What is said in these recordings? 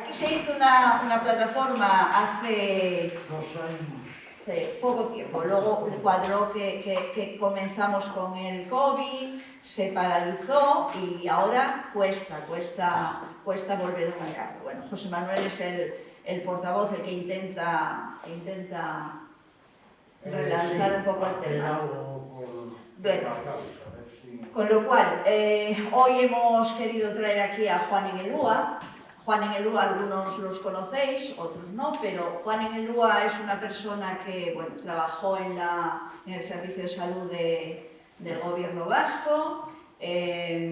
aquí se hizo una plataforma hace poco tiempo, luego el cuadro que comenzamos con el COVID se paralizó y ahora cuesta volver a arrancar. Bueno, José Manuel es el portavoz, el que intenta relanzar un poco el tema. Bueno, con lo cual, hoy hemos querido traer aquí a Juan Engelúa. Juan Engelúa, algunos los conocéis, otros no, pero Juan Engelúa es una persona que trabajó en el Servicio de Salud del Gobierno vasco, es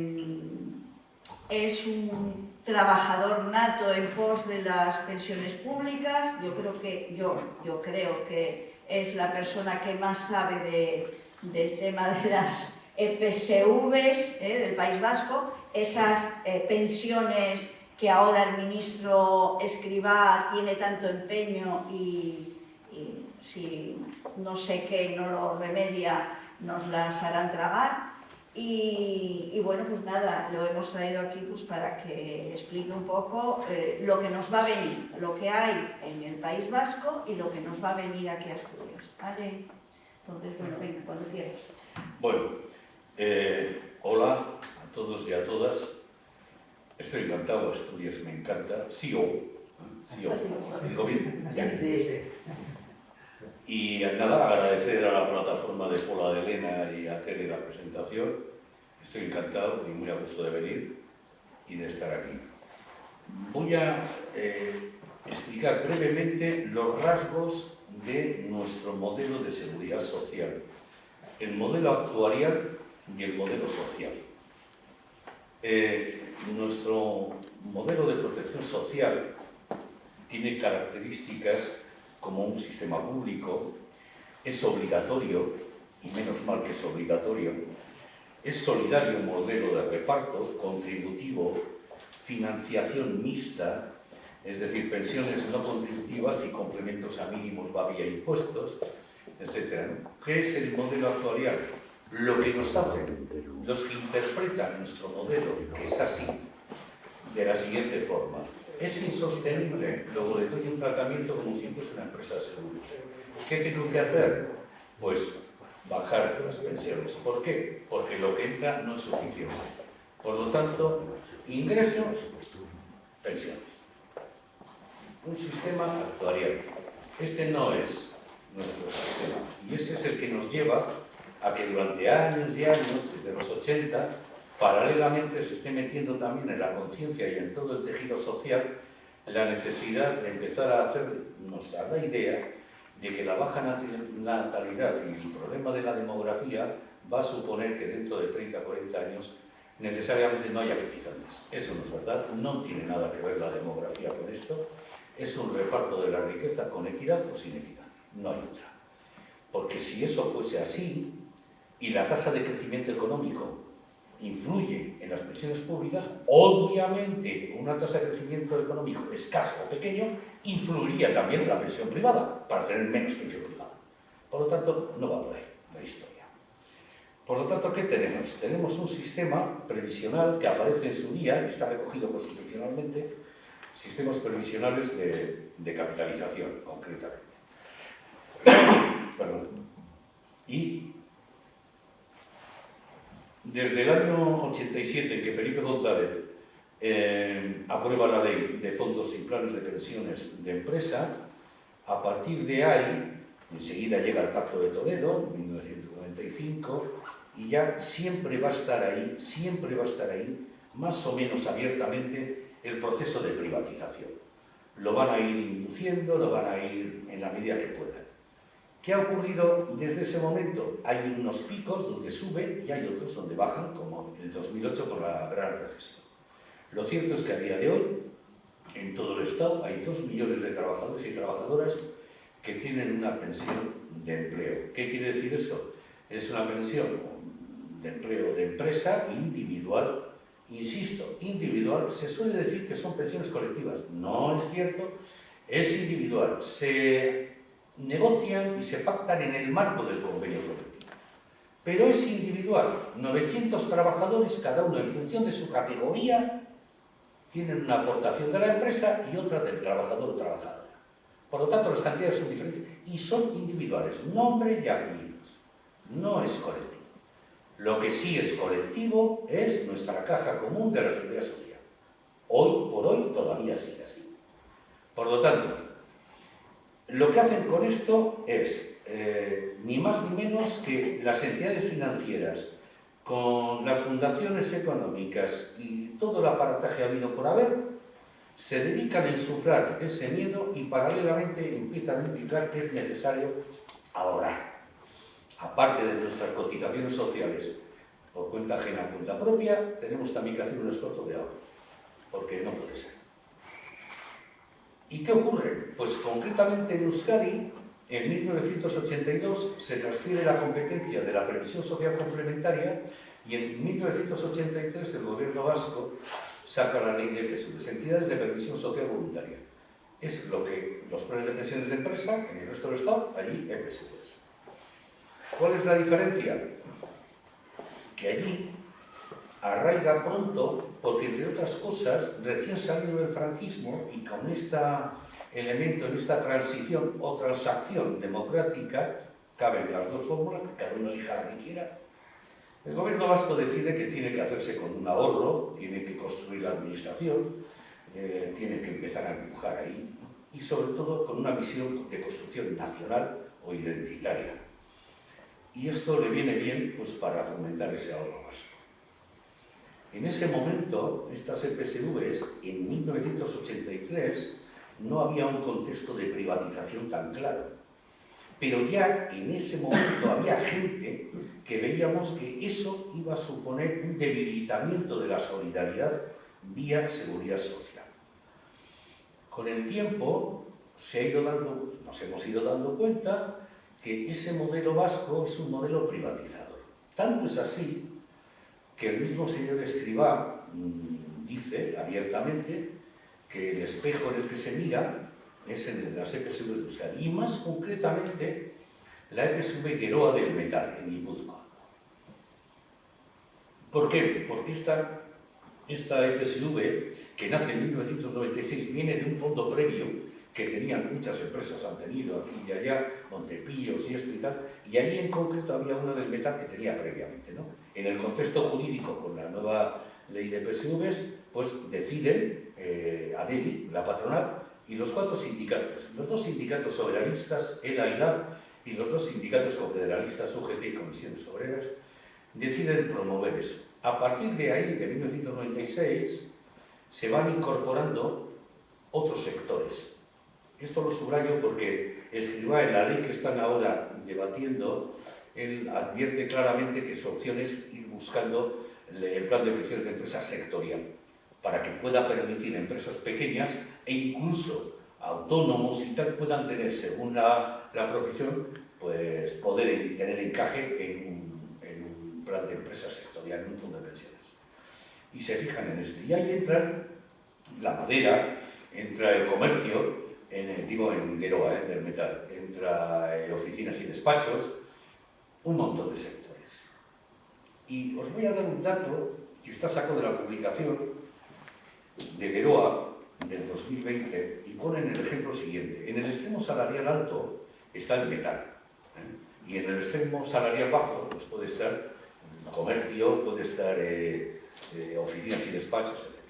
un trabajador nato en pos de las pensiones públicas. Yo creo que es la persona que más sabe del tema de las EPSVs del País Vasco, esas pensiones que ahora el ministro Escrivá tiene tanto empeño y si no sé qué no lo remedia, nos las harán tragar. Y bueno, pues nada, lo hemos traído aquí pues para que explique un poco lo que nos va a venir, lo que hay en el País Vasco y lo que nos va a venir aquí a Asturias, ¿vale? Entonces, bueno, venga, cuando quieras. Bueno, hola a todos y a todas. Estoy encantado, Asturias me encanta. Sí, digo bien. Sí. Y nada, agradecer a la plataforma de Pola de Elena y a Tere la presentación. Estoy encantado y muy a gusto de venir y de estar aquí. Voy a explicar brevemente los rasgos de nuestro modelo de seguridad social, el modelo actuarial y el modelo social. Nuestro modelo de protección social tiene características como un sistema público, es obligatorio, y menos mal que es obligatorio, es solidario, un modelo de reparto, contributivo, financiación mixta, es decir, pensiones no contributivas y complementos a mínimos va vía impuestos, etc. ¿Qué es el modelo actuarial? Lo que nos hacen los que interpretan nuestro modelo, que es así, de la siguiente forma. Es insostenible, luego le doy un tratamiento como si fuese una empresa de seguros. ¿Qué tengo que hacer? Pues bajar las pensiones. ¿Por qué? Porque lo que entra no es suficiente. Por lo tanto, ingresos, pensiones. Un sistema actuarial. Este no es nuestro sistema. Y ese es el que nos lleva a que durante años y años, desde los 80, paralelamente se esté metiendo también en la conciencia y en todo el tejido social la necesidad de empezar a hacernos a la idea de que la baja natalidad y el problema de la demografía va a suponer que dentro de 30 o 40 años necesariamente no haya petizantes. Eso no es verdad, no tiene nada que ver la demografía con esto, es un reparto de la riqueza con equidad o sin equidad, no hay otra. Porque si eso fuese así, y la tasa de crecimiento económico influye en las pensiones públicas, obviamente una tasa de crecimiento económico escaso o pequeño influiría también en la pensión privada, para tener menos pensión privada. Por lo tanto, no va por ahí la historia. Por lo tanto, ¿qué tenemos? Tenemos un sistema previsional que aparece en su día, y está recogido constitucionalmente, sistemas previsionales de capitalización, concretamente. Perdón. Y desde el año 87, que Felipe González aprueba la ley de fondos y planes de pensiones de empresa, a partir de ahí, enseguida llega el Pacto de Toledo, en 1995, y ya siempre va a estar ahí, más o menos abiertamente, el proceso de privatización. Lo van a ir induciendo, lo van a ir en la medida que puedan. ¿Qué ha ocurrido desde ese momento? Hay unos picos donde sube y hay otros donde bajan, como en el 2008 con la gran recesión. Lo cierto es que a día de hoy, en todo el Estado, hay 2 millones de trabajadores y trabajadoras que tienen una pensión de empleo. ¿Qué quiere decir eso? Es una pensión de empleo de empresa individual. Insisto, individual, se suele decir que son pensiones colectivas. No es cierto, es individual. Se negocian y se pactan en el marco del convenio colectivo. Pero es individual. 900 trabajadores, cada uno en función de su categoría, tienen una aportación de la empresa y otra del trabajador o trabajadora. Por lo tanto, las cantidades son diferentes y son individuales, nombre y apellidos. No es colectivo. Lo que sí es colectivo es nuestra caja común de la Seguridad Social. Hoy por hoy todavía sigue así. Por lo tanto, lo que hacen con esto es ni más ni menos que las entidades financieras, con las fundaciones económicas y todo el aparataje habido por haber, se dedican a insuflar ese miedo y paralelamente empiezan a implicar que es necesario ahorrar. Aparte de nuestras cotizaciones sociales por cuenta ajena, cuenta propia, tenemos también que hacer un esfuerzo de ahorro, porque no puede ser. ¿Y qué ocurre? Pues concretamente en Euskadi, en 1982 se transfiere la competencia de la previsión social complementaria y en 1983 el gobierno vasco saca la ley de EPSV, entidades de previsión social voluntaria. Es lo que los planes de pensiones de empresa, en el resto del Estado, allí EPSV. ¿Cuál es la diferencia? Que allí arraiga pronto, porque entre otras cosas, recién salido del franquismo y con este elemento, en esta transición o transacción democrática, caben las dos fórmulas, que cada uno elija la que quiera, el gobierno vasco decide que tiene que hacerse con un ahorro, tiene que construir la administración, tiene que empezar a empujar ahí, y sobre todo con una visión de construcción nacional o identitaria. Y esto le viene bien pues, para fomentar ese ahorro vasco. En ese momento, estas EPSVs, en 1983, no había un contexto de privatización tan claro. Pero ya en ese momento había gente que veíamos que eso iba a suponer un debilitamiento de la solidaridad vía seguridad social. Con el tiempo nos hemos ido dando cuenta que ese modelo vasco es un modelo privatizador. Tanto es así que el mismo señor Escrivá dice abiertamente que el espejo en el que se mira es en el de las EPSV de Euskadi, y más concretamente la EPSV Geroa del Metal, en Guipúzcoa. ¿Por qué? Porque esta EPSV, que nace en 1996, viene de un fondo previo que tenían muchas empresas, han tenido aquí y allá, Montepíos y esto y tal, y ahí en concreto había una del metal que tenía previamente, ¿no? En el contexto jurídico, con la nueva ley de PSVs, pues deciden ADELI, la patronal, y los 4 sindicatos, los 2 sindicatos soberanistas, ELA y LAB, y los 2 sindicatos confederalistas, UGT y Comisiones Obreras, deciden promover eso. A partir de ahí, de 1996, se van incorporando otros sectores. Esto lo subrayo porque Escrivá, en la ley que están ahora debatiendo, él advierte claramente que su opción es ir buscando el plan de pensiones de empresa sectorial, para que pueda permitir a empresas pequeñas e incluso autónomos y tal puedan tener, según la profesión, pues poder tener encaje en un plan de empresa sectorial, en un fondo de pensiones. Y se fijan en esto. Y ahí entran la madera, entra el comercio, en Geroa, del metal, entra oficinas y despachos, un montón de sectores. Y os voy a dar un dato que está sacado de la publicación de Geroa del 2020 y ponen el ejemplo siguiente. En el extremo salarial alto está el metal, y en el extremo salarial bajo pues puede estar comercio, puede estar oficinas y despachos, etc.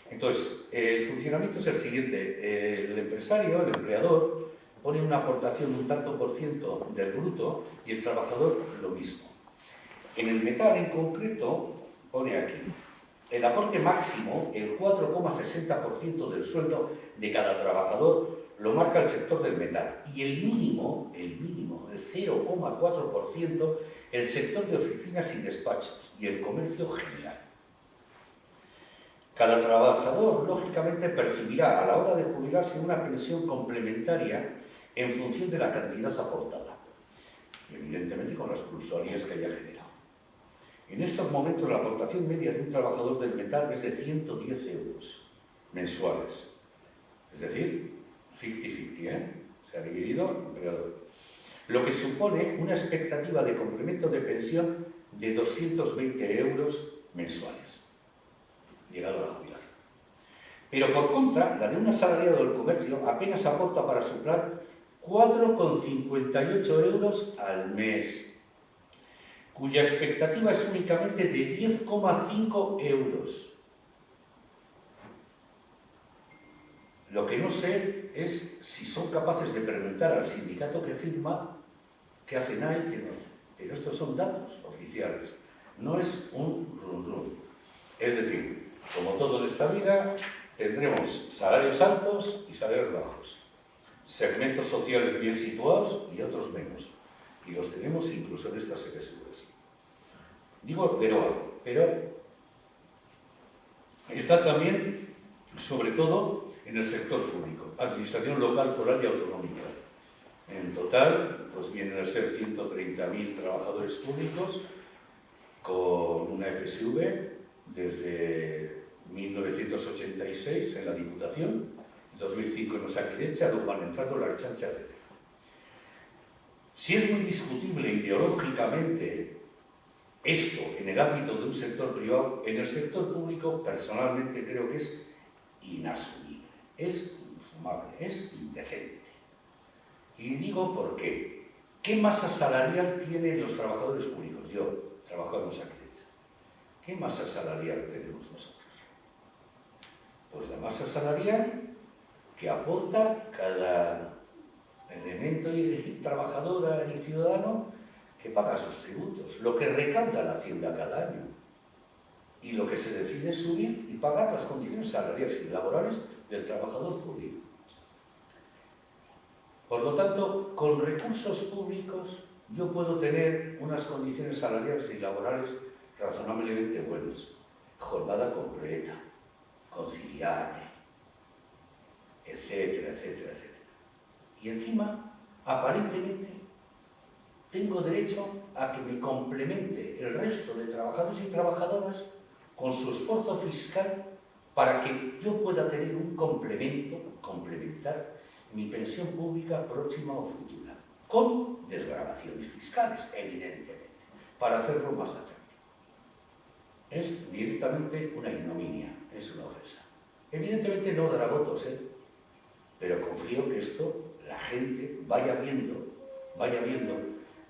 Entonces, el funcionamiento es el siguiente. El empresario, el empleador, pone una aportación un tanto por ciento del bruto y el trabajador lo mismo. En el metal en concreto, pone aquí, el aporte máximo, el 4,60% del sueldo de cada trabajador, lo marca el sector del metal. Y el mínimo, el 0,4%, el sector de oficinas y despachos y el comercio general. Cada trabajador, lógicamente, percibirá a la hora de jubilarse una pensión complementaria en función de la cantidad aportada, y evidentemente con las plusvalías que haya generado. En estos momentos la aportación media de un trabajador del metal es de 110 euros mensuales, es decir, 50-50, se ha dividido empleador, lo que supone una expectativa de complemento de pensión de 220 euros mensuales, llegado a la jubilación. Pero por contra, la de un asalariado del comercio apenas aporta para suplir 4,58 euros al mes, cuya expectativa es únicamente de 10,5 euros. Lo que no sé es si son capaces de preguntar al sindicato que firma qué hacen ahí y qué no hacen. Pero estos son datos oficiales, no es un run-run. Es decir, como todo en esta vida, tendremos salarios altos y salarios bajos, segmentos sociales bien situados y otros menos. Y los tenemos incluso en estas EPSVs. Digo, pero está también, sobre todo, en el sector público, administración local, foral y autonómica. En total, pues vienen a ser 130.000 trabajadores públicos con una EPSV desde 1986 en la Diputación, 2005 en Osakidetza, luego han entrado la Ertzaintza, etc. Si es muy discutible ideológicamente esto en el ámbito de un sector privado, en el sector público personalmente creo que es inasumible, es infumable, es indecente. Y digo por qué. ¿Qué masa salarial tienen los trabajadores públicos? Yo trabajo en Osakidetza. ¿Qué masa salarial tenemos nosotros? Pues la masa salarial que aporta cada elemento y trabajadora y ciudadano que paga sus tributos, lo que recauda la Hacienda cada año y lo que se decide subir y pagar las condiciones salariales y laborales del trabajador público. Por lo tanto, con recursos públicos yo puedo tener unas condiciones salariales y laborales razonablemente buenas, jornada completa, conciliable, etcétera, etcétera, etcétera. Y encima, aparentemente, tengo derecho a que me complemente el resto de trabajadores y trabajadoras con su esfuerzo fiscal para que yo pueda tener un complemento, complementar mi pensión pública próxima o futura, con desgravaciones fiscales, evidentemente, para hacerlo más atractivo. Es directamente una ignominia, es una ofensa. Evidentemente no dará votos, pero confío que esto la gente vaya viendo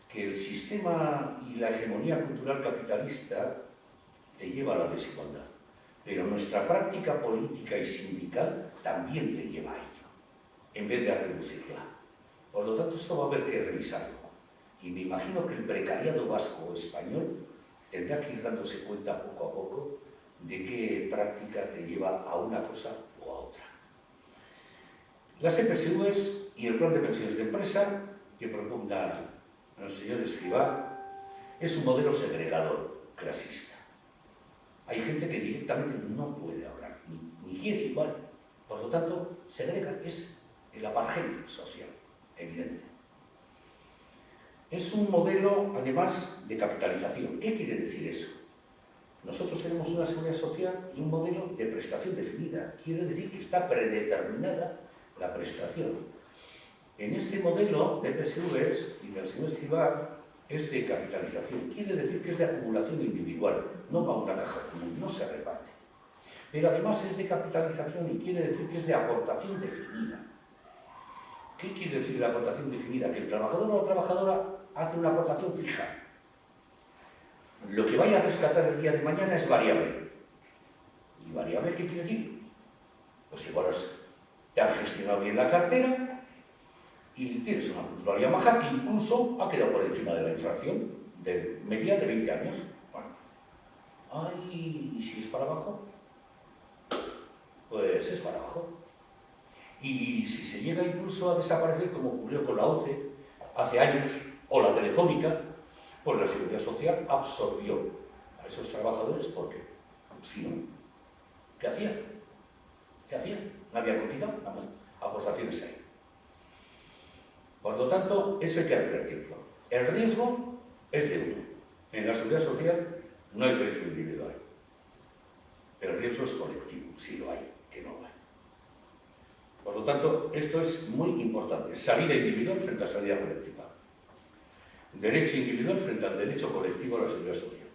que el sistema y la hegemonía cultural capitalista te lleva a la desigualdad, pero nuestra práctica política y sindical también te lleva a ello, en vez de a reducirla. Por lo tanto, esto va a haber que revisarlo. Y me imagino que el precariado vasco o español tendrá que ir dándose cuenta poco a poco de qué práctica te lleva a una cosa o a otra. Las EPSVs y el plan de pensiones de empresa que proponga el señor Escrivá es un modelo segregador, clasista. Hay gente que directamente no puede ahorrar, ni quiere igual. Por lo tanto, segrega, es el apartheid social, evidente. Es un modelo, además, de capitalización. ¿Qué quiere decir eso? Nosotros tenemos una seguridad social y un modelo de prestación definida. Quiere decir que está predeterminada la prestación. En este modelo de PSVs y del señor Escrivá es de capitalización. Quiere decir que es de acumulación individual, no va a una caja común, no se reparte. Pero además es de capitalización y quiere decir que es de aportación definida. ¿Qué quiere decir la aportación definida? Que el trabajador o la trabajadora hace una aportación fija. Lo que vaya a rescatar el día de mañana es variable. ¿Y variable qué quiere decir? Pues igual te han gestionado bien la cartera y tienes una plusvalía baja que incluso ha quedado por encima de la inflación de media de 20 años. Bueno, ay, ¿y si es para abajo? Pues es para abajo. Y si se llega incluso a desaparecer, como ocurrió con la ONCE hace años, o la Telefónica, pues la Seguridad Social absorbió a esos trabajadores porque, si no, ¿qué hacían? ¿Qué hacían? No había cotizado, nada más, aportaciones ahí. Por lo tanto, eso hay que advertirlo. El riesgo es de uno. En la Seguridad Social no hay riesgo individual. El riesgo es colectivo, si lo hay, que no lo hay. Por lo tanto, esto es muy importante. Salida individual frente a salida colectiva. Derecho individual frente al derecho colectivo a la seguridad social.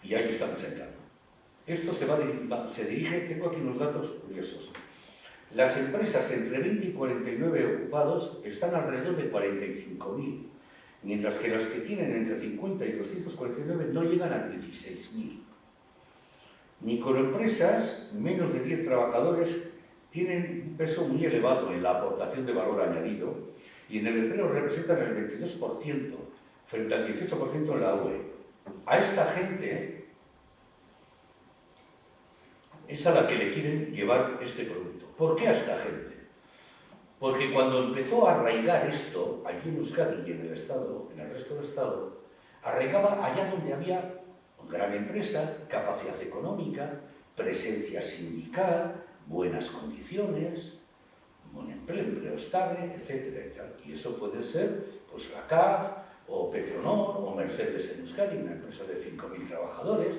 Y ahí estamos entrando. Esto se dirige, tengo aquí unos datos curiosos. Las empresas entre 20 y 49 ocupados están alrededor de 45.000, mientras que las que tienen entre 50 y 249 no llegan a 16.000. Microempresas, menos de 10 trabajadores, tienen un peso muy elevado en la aportación de valor añadido y en el empleo representan el 22% frente al 18% en la UE. A esta gente es a la que le quieren llevar este producto. ¿Por qué a esta gente? Porque cuando empezó a arraigar esto, allí en Euskadi y en el Estado, en el resto del Estado, arraigaba allá donde había gran empresa, capacidad económica, presencia sindical, buenas condiciones, buen empleo estable, etcétera y tal. Y eso puede ser, pues, la CAF, o Petronor, o Mercedes en Euskadi, una empresa de 5.000 trabajadores,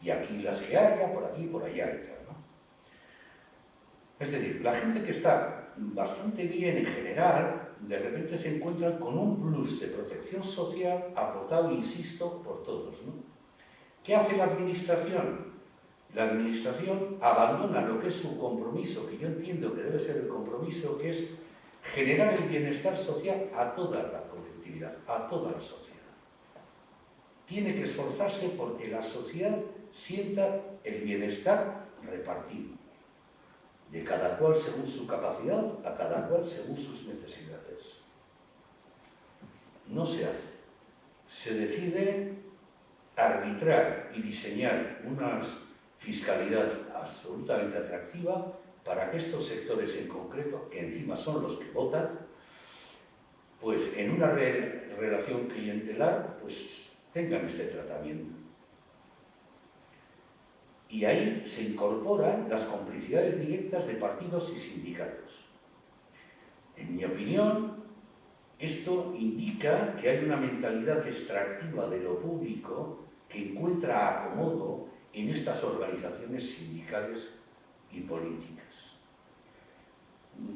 y aquí las que haya, por aquí, por allá y tal, ¿no? Es decir, la gente que está bastante bien en general, de repente se encuentran con un plus de protección social aportado, insisto, por todos, ¿no? ¿Qué hace la Administración? La Administración abandona lo que es su compromiso, que yo entiendo que debe ser el compromiso, que es generar el bienestar social a toda la colectividad, a toda la sociedad. Tiene que esforzarse porque la sociedad sienta el bienestar repartido, de cada cual según su capacidad, a cada cual según sus necesidades. No se hace. Se decide arbitrar y diseñar una fiscalidad absolutamente atractiva para que estos sectores en concreto, que encima son los que votan, pues en una relación clientelar, pues tengan este tratamiento. Y ahí se incorporan las complicidades directas de partidos y sindicatos. En mi opinión, esto indica que hay una mentalidad extractiva de lo público que encuentra acomodo en estas organizaciones sindicales y políticas.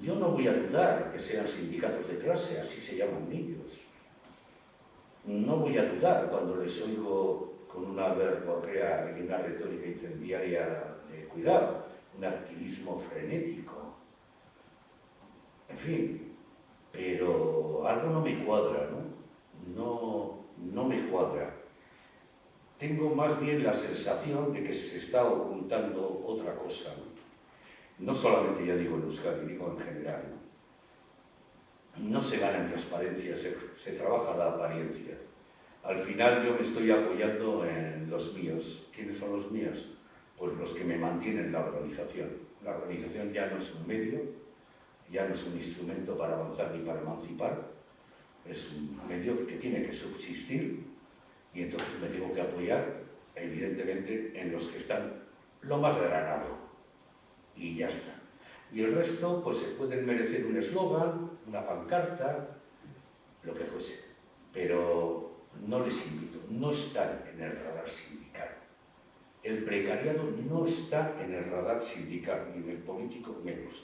Yo no voy a dudar que sean sindicatos de clase, así se llaman ellos. No voy a dudar cuando les oigo con una verborrea y una retórica incendiaria de cuidado, un activismo frenético. En fin, pero algo no me cuadra, ¿no? No me cuadra. Tengo más bien la sensación de que se está ocultando otra cosa, ¿no? No solamente, ya digo, en Euskadi, digo en general, ¿no? No se gana en transparencia, se trabaja la apariencia. Al final yo me estoy apoyando en los míos. ¿Quiénes son los míos? Pues los que me mantienen la organización. La organización ya no es un medio, ya no es un instrumento para avanzar ni para emancipar, es un medio que tiene que subsistir y entonces me tengo que apoyar, evidentemente, en los que están lo más granado y ya está. Y el resto, pues se pueden merecer un eslogan, una pancarta, lo que fuese, pero no les invito, no están en el radar sindical. El precariado no está en el radar sindical, ni en el político menos.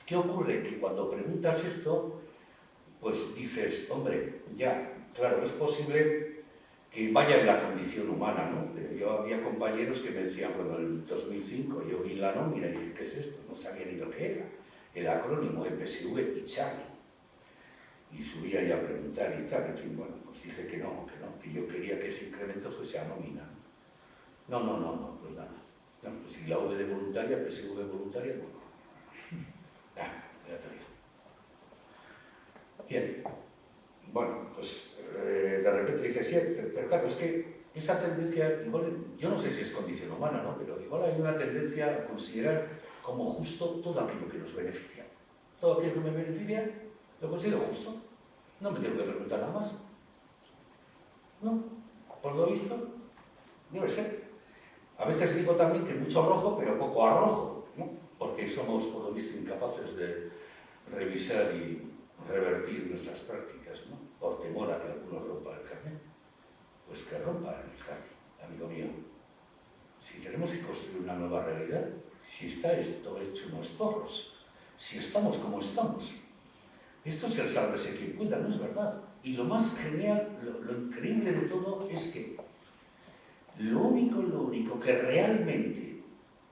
¿Qué ocurre? Que cuando preguntas esto, pues dices, hombre, ya, claro, es posible que vaya en la condición humana, ¿no? Pero yo había compañeros que me decían, bueno, en el 2005 yo vi la nómina y dije, ¿qué es esto? No sabía ni lo que era. El acrónimo EPSV y Charlie. Y subía ahí a preguntar y tal, en fin, bueno, pues dije que no, que yo quería que ese incremento fuese a nómina. No, pues nada. No, pues si la V de voluntaria, PSV voluntaria, bueno. Bien, bueno, pues de repente dices, sí, pero claro, es que esa tendencia, igual, yo no sé si es condición humana, ¿no? Pero igual hay una tendencia a considerar como justo todo aquello que nos beneficia. Todo aquello que me beneficia, lo considero justo. No me tengo que preguntar nada más. No, por lo visto, debe ser. A veces digo también que mucho rojo, pero poco arrojo, ¿no? Porque somos, por lo visto, incapaces de revisar y revertir nuestras prácticas, ¿no? Por temor a que alguno rompa el carnet. Pues que rompan el carnet, amigo mío. Si tenemos que construir una nueva realidad, si está esto hecho unos zorros, si estamos como estamos, esto es el sálvese quien pueda, ¿no es verdad? Y lo más genial, lo increíble de todo es que lo único que realmente,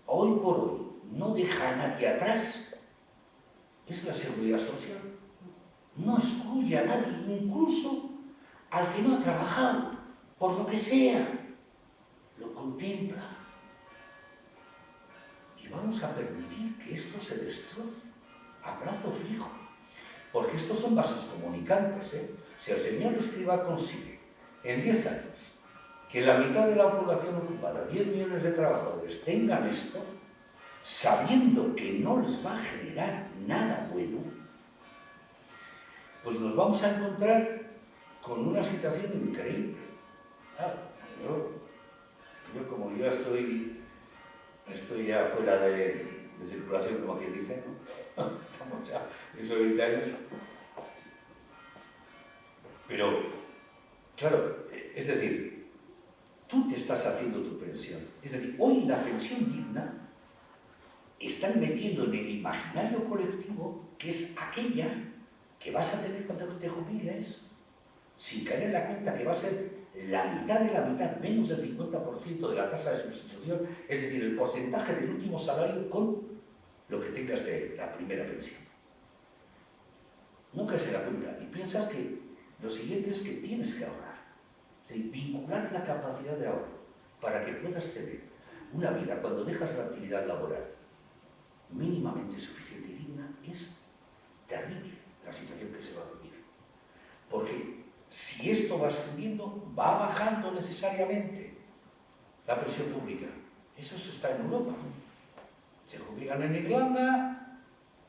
hoy por hoy, no deja a nadie atrás, es la seguridad social. No excluye a nadie, incluso al que no ha trabajado, por lo que sea, lo contempla. Y vamos a permitir que esto se destroce a plazo fijo, porque estos son vasos comunicantes, ¿eh? Si el señor Escrivá consigue, en 10 años, que la mitad de la población ocupada, 10 millones de trabajadores, tengan esto, sabiendo que no les va a generar nada bueno, pues nos vamos a encontrar con una situación increíble. Claro, yo como ya estoy ya fuera de circulación, como quien dice, ¿no? Estamos ya en esos 20 años. Pero, claro, es decir, tú te estás haciendo tu pensión. Es decir, hoy la pensión digna están metiendo en el imaginario colectivo que es aquella que vas a tener cuando te jubiles, sin caer en la cuenta que va a ser la mitad de la mitad, menos del 50% de la tasa de sustitución, es decir, el porcentaje del último salario con lo que tengas de la primera pensión. Nunca se da cuenta y piensas que lo siguiente es que tienes que ahorrar, es decir, vincular la capacidad de ahorro para que puedas tener una vida cuando dejas la actividad laboral mínimamente suficiente y digna. Es terrible la situación que se va a vivir, porque si esto va ascendiendo, va bajando necesariamente la pensión pública. Eso está en Europa. Se jubilan en Irlanda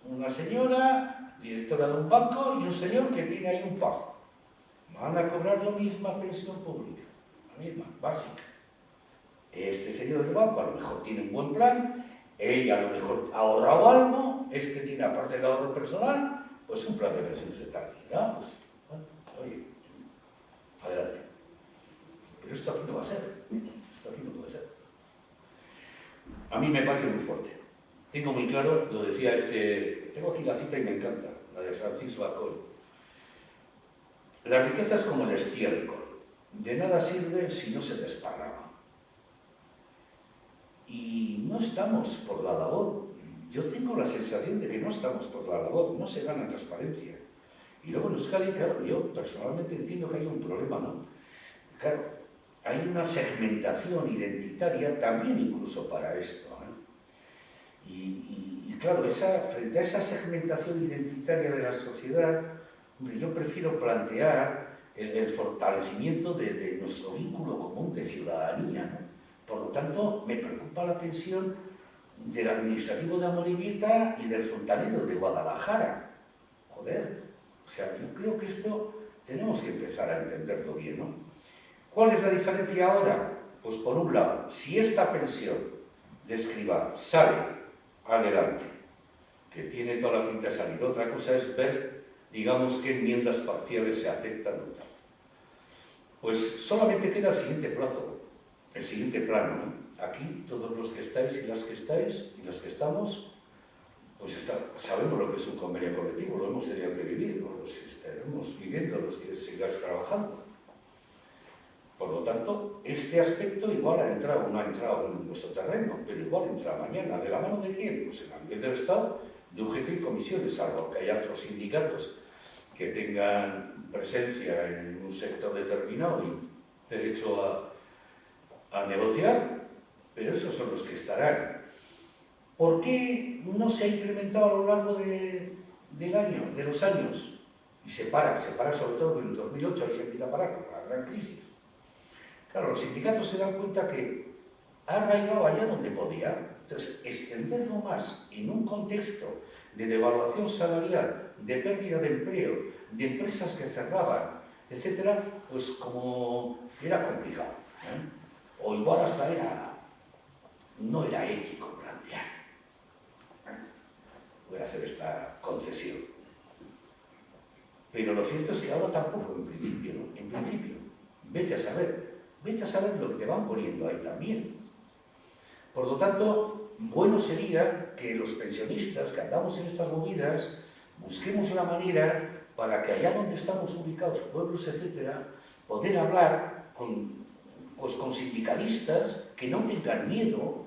una señora, directora de un banco, y un señor que tiene ahí un pazo. Van a cobrar la misma pensión pública, la misma, básica. Este señor del banco a lo mejor tiene un buen plan, ella a lo mejor ha ahorrado algo, este tiene, aparte del ahorro personal, pues un plan de pensiones de tal manera, pues, bueno, oye, adelante. Pero esto aquí no va a ser, esto aquí no puede ser. A mí me parece muy fuerte. Tengo muy claro, lo decía tengo aquí la cita y me encanta, la de Francis Bacon. La riqueza es como el estiércol, de nada sirve si no se desparrama. Y no estamos por la labor. Yo tengo la sensación de que no estamos por la labor, no se gana transparencia. Y luego en Euskadi, claro, yo personalmente entiendo que hay un problema, ¿no? Claro, hay una segmentación identitaria también incluso para esto, ¿no? Y claro, frente a esa segmentación identitaria de la sociedad, hombre, yo prefiero plantear el fortalecimiento de nuestro vínculo común de ciudadanía, ¿no? Por lo tanto, me preocupa la pensión del administrativo de Amorebieta y del fontanero de Guadalajara. Joder, o sea, yo creo que esto tenemos que empezar a entenderlo bien, ¿no? ¿Cuál es la diferencia ahora? Pues por un lado, si esta pensión de Escrivá sale adelante, que tiene toda la pinta de salir, otra cosa es ver, digamos, qué enmiendas parciales se aceptan o tal. Pues solamente queda el siguiente plazo, el siguiente plano, ¿no? Aquí todos los que estáis y las que estáis y los que estamos, pues sabemos lo que es un convenio colectivo, lo hemos tenido que vivir, o los estaremos viviendo, los que sigáis trabajando. Por lo tanto, este aspecto igual ha entrado, no ha entrado en nuestro terreno, pero igual entra mañana. ¿De la mano de quién? Pues en el nivel del Estado, de UGT y comisiones, salvo que haya otros sindicatos que tengan presencia en un sector determinado y derecho a negociar, pero esos son los que estarán. ¿Por qué no se ha incrementado a lo largo del año, de los años? Y se para sobre todo en el 2008, ahí se empieza a parar con la gran crisis. Claro, los sindicatos se dan cuenta que ha arraigado allá donde podía. Entonces, extenderlo más en un contexto de devaluación salarial, de pérdida de empleo, de empresas que cerraban, etcétera, pues como era complicado, ¿eh? O igual hasta no era ético plantear. Voy a hacer esta concesión. Pero lo cierto es que ahora tampoco, en principio, ¿no? En principio, vete a saber lo que te van poniendo ahí también. Por lo tanto, bueno sería que los pensionistas que andamos en estas movidas busquemos la manera para que allá donde estamos ubicados, pueblos, etcétera, poder hablar con pues con sindicalistas que no tengan miedo,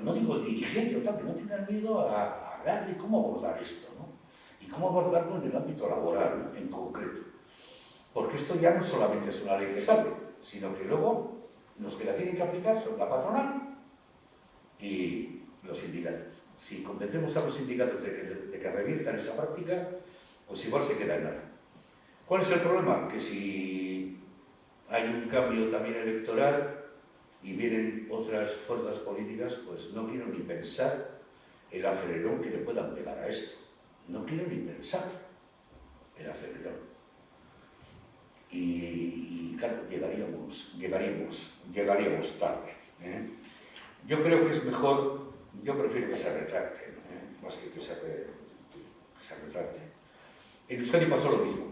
no digo el dirigente o tal, que no tengan miedo a hablar de cómo abordar esto, ¿no? Y cómo abordarlo en el ámbito laboral, ¿no? En concreto. Porque esto ya no solamente es una ley que sale, sino que luego los que la tienen que aplicar son la patronal y los sindicatos. Si convencemos a los sindicatos de que reviertan esa práctica, pues igual se queda en nada. ¿Cuál es el problema? Que si hay un cambio también electoral y vienen otras fuerzas políticas, pues no quiero ni pensar el acelerón que le puedan pegar a esto. No quiero ni pensar el acelerón. Y claro, llegaríamos tarde, ¿eh? Yo creo que es mejor, yo prefiero que se retracte, ¿eh? Más que se retracte. En Euskadi pasó lo mismo,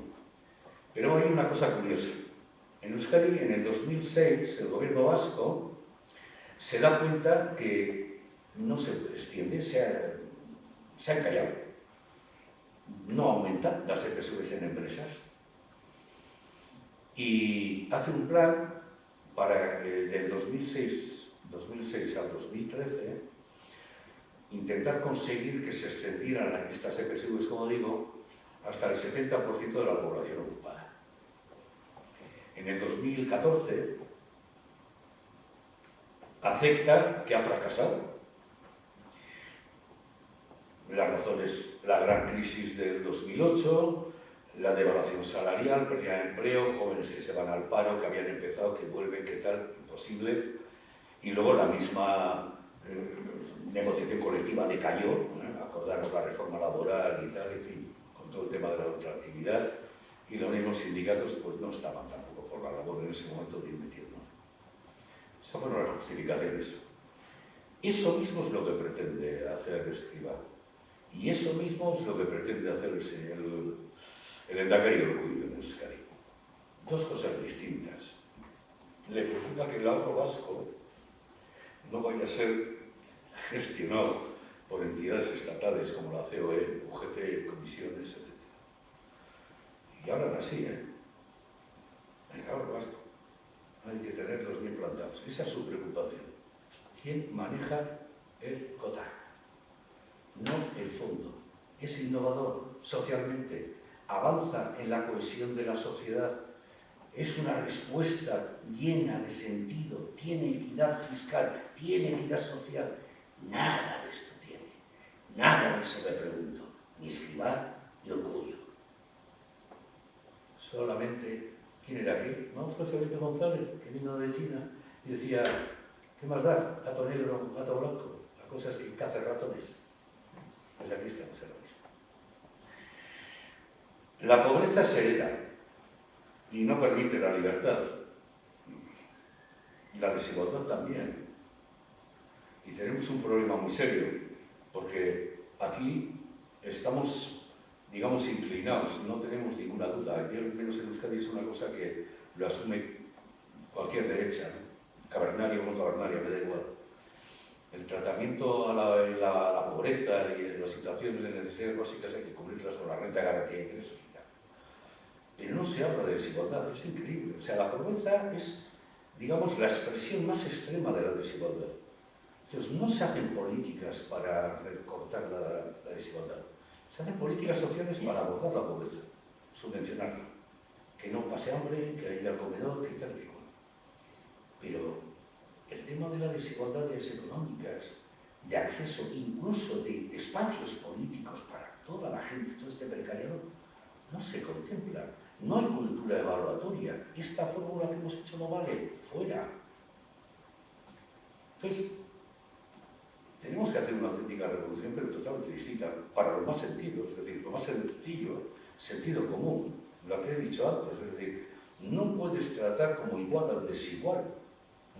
pero hay una cosa curiosa. En Euskadi, en el 2006, el gobierno vasco se da cuenta que no se extiende, se han callado. No aumentan las EPSVs en empresas. Y hace un plan para del 2006 al 2013 intentar conseguir que se extendieran estas EPSVs, como digo, hasta el 70% de la población ocupada. En el 2014 acepta que ha fracasado. La razón es la gran crisis del 2008, la devaluación salarial, pérdida de empleo, jóvenes que se van al paro, que habían empezado, que vuelven, que tal, imposible. Y luego la misma negociación colectiva decayó, acordaron la reforma laboral y tal, en fin, con todo el tema de la ultraactividad. Y los mismos sindicatos pues no estaban tampoco por la labor en ese momento de ir metiendo. Esas fueron las justificaciones. Eso mismo es lo que pretende hacer Escrivá. Y eso mismo es lo que pretende hacer el Lehendakari Urkullu en Euskadi. Dos cosas distintas. Le preocupa que el ahorro vasco no vaya a ser gestionado por entidades estatales como la COE, UGT, comisiones, etc. Y hablan así, ¿eh? El ahorro vasco. Hay que tenerlos bien plantados. Esa es su preocupación. ¿Quién maneja el COTAC? No el fondo. Es innovador socialmente, avanza en la cohesión de la sociedad, es una respuesta llena de sentido, tiene equidad fiscal, tiene equidad social. Nada de esto tiene. Nada de eso le pregunto. Ni Escrivá ni Urkullu. Solamente, ¿quién era aquí? ¿No? Fue Felipe González, que vino de China y decía, ¿qué más da? Gato negro, gato blanco. La cosa es que caza ratones. Pues aquí estamos en lo mismo. La pobreza se hereda y no permite la libertad. Y la desigualdad también. Y tenemos un problema muy serio, porque aquí estamos, digamos, inclinados, no tenemos ninguna duda. Aquí, al menos en Euskadi, es una cosa que lo asume cualquier derecha, cavernaria o no cavernaria, me da igual. El tratamiento a la pobreza y en las situaciones de necesidades básicas hay que cubrirlas con la renta de garantía de ingresos y tal. Pero no se habla de desigualdad, es increíble. O sea, la pobreza es, digamos, la expresión más extrema de la desigualdad. Entonces, no se hacen políticas para recortar la desigualdad. Se hacen políticas sociales para abordar la pobreza, subvencionarla. Que no pase hambre, que haya comedor, que tal y cual. Pero el tema de las desigualdades económicas, de acceso, incluso de espacios políticos para toda la gente, todo este precariado, no se contempla. No hay cultura evaluatoria. Esta fórmula que hemos hecho no vale. Fuera. Entonces, tenemos que hacer una auténtica revolución, pero totalmente distinta, para lo más sencillo, es decir, lo más sencillo, sentido común, lo que he dicho antes, es decir, no puedes tratar como igual al desigual.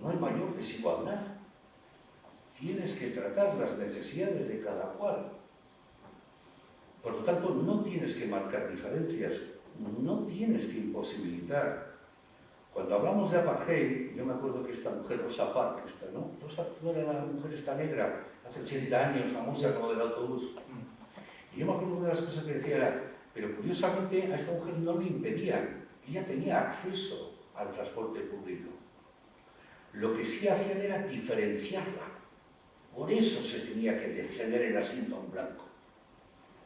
No hay mayor desigualdad. Tienes que tratar las necesidades de cada cual. Por lo tanto, no tienes que marcar diferencias, no tienes que imposibilitar. Cuando hablamos de apartheid, yo me acuerdo que esta mujer, Rosa Parks, ¿no? Rosa era la mujer esta negra, hace 80 años, famosa como del autobús. Y yo me acuerdo una de las cosas que decía era, pero curiosamente a esta mujer no le impedían, ella tenía acceso al transporte público. Lo que sí hacían era diferenciarla. Por eso se tenía que ceder el asiento a un blanco.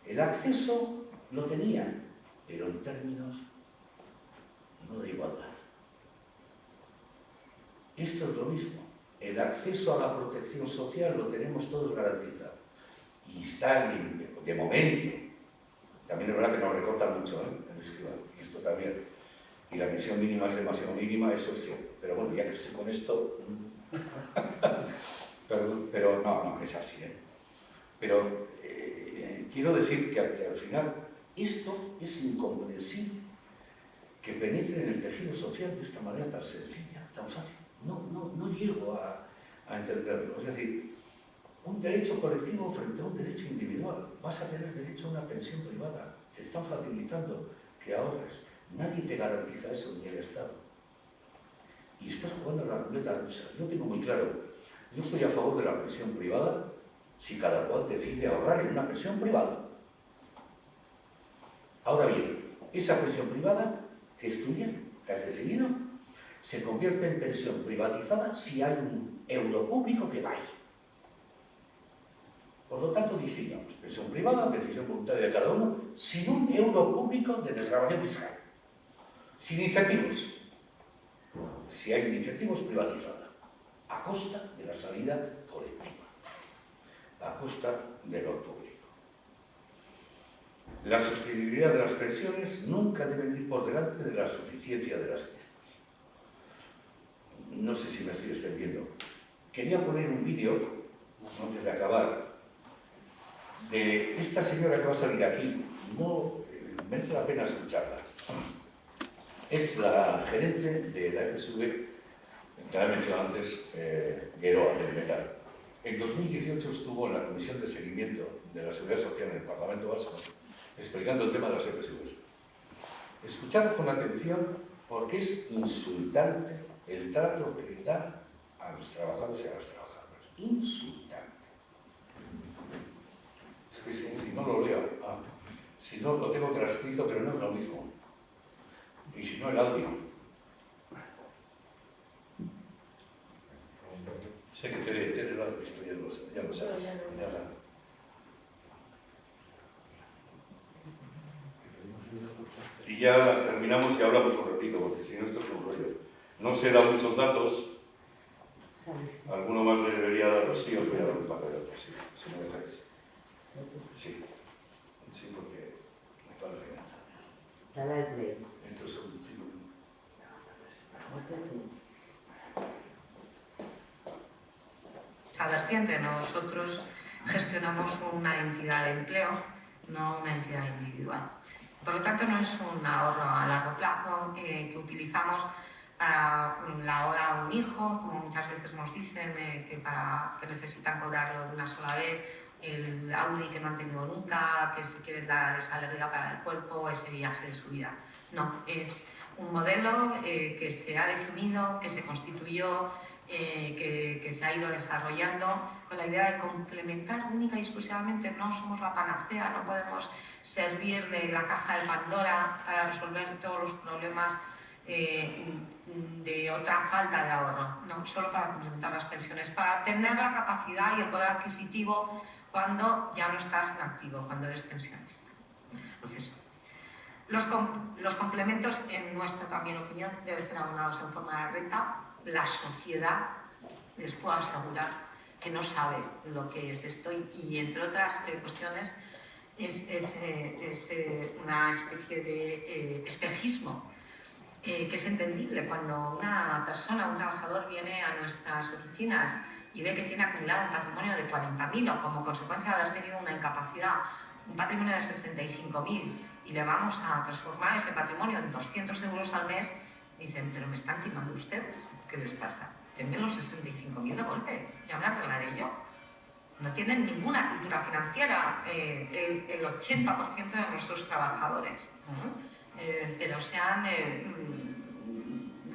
El acceso lo tenían, pero en términos no de igualdad. Esto es lo mismo. El acceso a la protección social lo tenemos todos garantizado. Y está de momento. También es verdad que nos recortan mucho, el escribano. Y esto también. Y la pensión mínima es demasiado mínima, eso es cierto. Pero bueno, ya que estoy con esto... pero no, es así, Pero quiero decir que al final esto es incomprensible que penetre en el tejido social de esta manera tan sencilla, tan fácil. No llego a entenderlo. Es decir, un derecho colectivo frente a un derecho individual. Vas a tener derecho a una pensión privada. Te están facilitando que ahorres. Nadie te garantiza eso, ni el Estado. Y estás jugando a la ruleta rusa. Yo tengo muy claro, yo estoy a favor de la pensión privada si cada cual decide ahorrar en una pensión privada. Ahora bien, esa pensión privada que es tuya, que has decidido, se convierte en pensión privatizada si hay un euro público que vaya. Por lo tanto, distingamos pensión privada, decisión voluntaria de cada uno, sin un euro público de desgravación fiscal. Sin incentivos. Si hay incentivos, privatizada. A costa de la salida colectiva. A costa de lo público. La sostenibilidad de las pensiones nunca debe ir por delante de la suficiencia de las mismas. No sé si me estoy extendiendo. Quería poner un vídeo, antes de acabar, de esta señora que va a salir aquí. No merece la pena escucharla. Es la gerente de la EPSV, que ha mencionado antes, Geroa, del Metal. En 2018 estuvo en la Comisión de Seguimiento de la Seguridad Social en el Parlamento Vasco, explicando el tema de las EPSV. Escuchad con atención porque es insultante el trato que da a los trabajadores y a las trabajadoras. Insultante. Es que si no lo leo, si no lo tengo transcrito, pero no es lo mismo. Y si no, el audio. Sé que te lo has visto, ya lo sabes. Y ya terminamos y hablamos un ratito, porque si no, esto es un rollo. No se da muchos datos. Alguno más debería daros, sí, os voy a dar un par de datos, sí, si me dejáis. Sí, porque me parece que esto es un chico. Esa vertiente, nosotros gestionamos una entidad de empleo, no una entidad individual. Por lo tanto, no es un ahorro a largo plazo que utilizamos para la boda de un hijo, como muchas veces nos dicen que necesitan cobrarlo de una sola vez, el Audi que no han tenido nunca, que se quieren dar esa alegría para el cuerpo, ese viaje de su vida. No, es un modelo que se ha definido, que se constituyó, que se ha ido desarrollando con la idea de complementar única y exclusivamente. No somos la panacea, no podemos servir de la caja de Pandora para resolver todos los problemas de otra falta de ahorro, no solo para complementar las pensiones, para tener la capacidad y el poder adquisitivo cuando ya no estás en activo, cuando eres pensionista. Entonces, los complementos, en nuestra también opinión, deben ser abonados en forma de renta. La sociedad, les puedo asegurar, que no sabe lo que es esto y entre otras cuestiones, es una especie de espejismo que es entendible cuando una persona, un trabajador, viene a nuestras oficinas y ve que tiene acumulado un patrimonio de 40.000 o como consecuencia de haber tenido una incapacidad, un patrimonio de 65.000 y le vamos a transformar ese patrimonio en 200 euros al mes, dicen, pero me están timando ustedes, ¿qué les pasa? Tienen los 65.000 de golpe, ya me arreglaré yo. No tienen ninguna cultura financiera el 80% de nuestros trabajadores, pero sean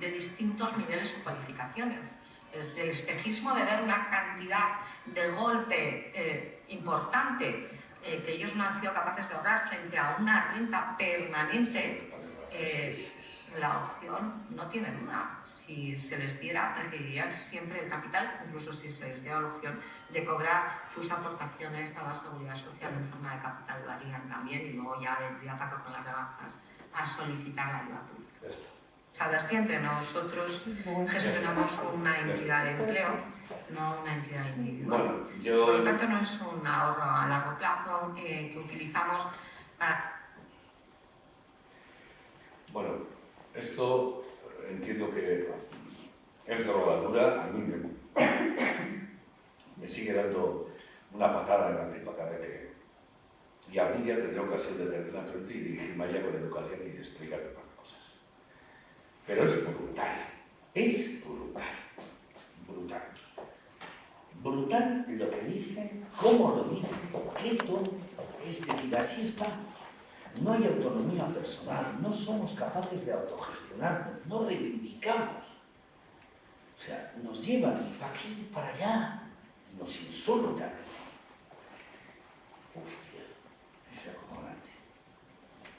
de distintos niveles o cualificaciones. Es el espejismo de ver una cantidad de golpe importante que ellos no han sido capaces de ahorrar frente a una renta permanente la opción no tiene duda. Si se les diera, preferirían siempre el capital, incluso si se les diera la opción de cobrar sus aportaciones a la seguridad social en forma de capital, lo harían también y luego ya vendría Paco con las rebajas a solicitar la ayuda pública. Esa vertiente, nosotros gestionamos una entidad de empleo, no una entidad individual. Bueno, Por lo tanto, no es un ahorro a largo plazo que utilizamos para... Bueno, esto entiendo que es drogadura, a mí me sigue dando una patada en la tripa cada vez que... Y algún día tendré ocasión de tenerla frente y dirigirme allá con educación y explicarle un par de cosas. Pero es brutal, brutal. Brutal lo que dice, cómo lo dice, qué tono, es decir, así está. No hay autonomía personal, no somos capaces de autogestionarnos, no reivindicamos. O sea, nos llevan para aquí, para allá, nos insultan. Hostia, es acojonante.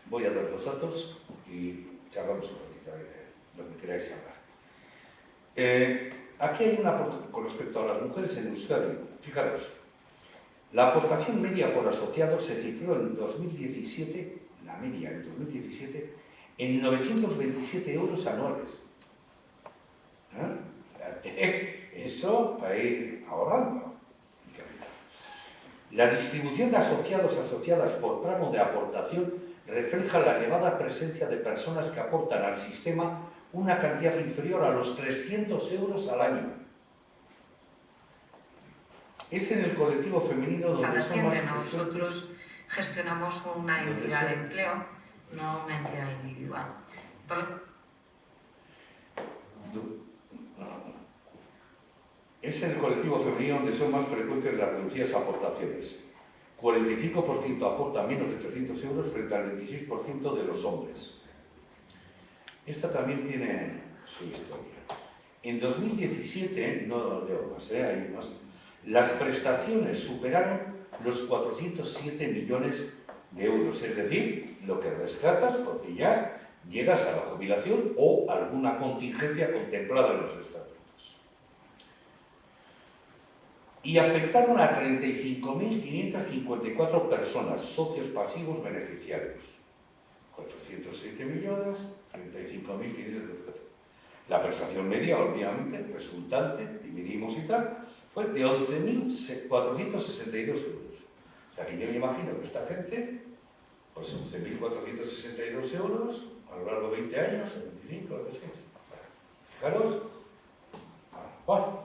Voy a dar los datos y charlamos un ratito de lo que queráis hablar. Aquí hay una aportación con respecto a las mujeres en Euskadi. Fijaros, la aportación media por asociado se cifró en 2017, la media en 2017, en 927 euros anuales. Eso para ir ahorrando. La distribución de asociados asociadas por tramo de aportación refleja la elevada presencia de personas que aportan al sistema una cantidad inferior a los 300 euros al año. Es en el colectivo femenino donde son más... Nosotros gestionamos una entidad de empleo, no una entidad individual. Es en el colectivo femenino donde son más frecuentes las reducidas aportaciones. 45% aporta menos de 300 euros frente al 26% de los hombres. Esta también tiene su historia. En 2017, no leo más, hay más, las prestaciones superaron los 407 millones de euros, es decir, lo que rescatas porque ya llegas a la jubilación o alguna contingencia contemplada en los estatutos. Y afectaron a 35.554 personas, socios pasivos beneficiarios. 407 millones, 35.554. La prestación media, obviamente, resultante, dividimos y tal, fue de 11.462 euros. O sea que yo me imagino que esta gente, pues 11.462 euros, a lo largo de 20 años, 25, lo que sea. Fijaros, bueno,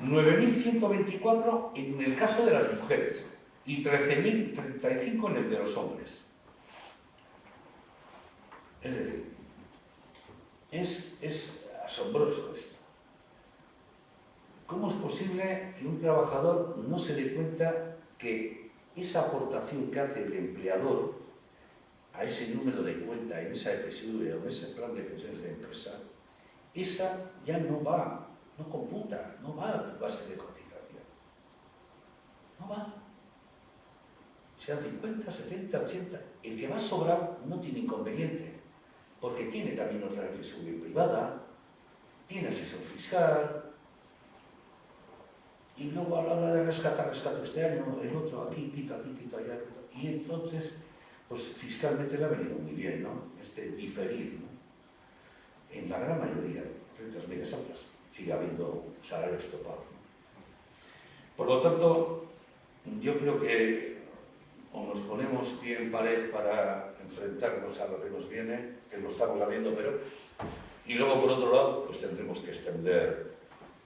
9.124 en el caso de las mujeres y 13.035 en el de los hombres. Es decir, es asombroso esto. ¿Cómo es posible que un trabajador no se dé cuenta que esa aportación que hace el empleador a ese número de cuenta en esa EPSV o en ese plan de pensiones de empresa, esa ya no va, no computa, no va a tu base de cotización? No va. Sean 50, 70, 80. El que va sobrado no tiene inconveniente, porque tiene también otra EPSV privada, tiene asesor fiscal, y luego a la hora de rescata este año, el otro aquí, quito allá, y entonces, pues fiscalmente le ha venido muy bien, ¿no? Diferir, ¿no? En la gran mayoría de rentas medias altas sigue habiendo salarios topados, ¿no? Por lo tanto, yo creo que o nos ponemos pie en pared para enfrentarnos a lo que nos viene, que lo estamos haciendo, pero... Y luego, por otro lado, pues tendremos que extender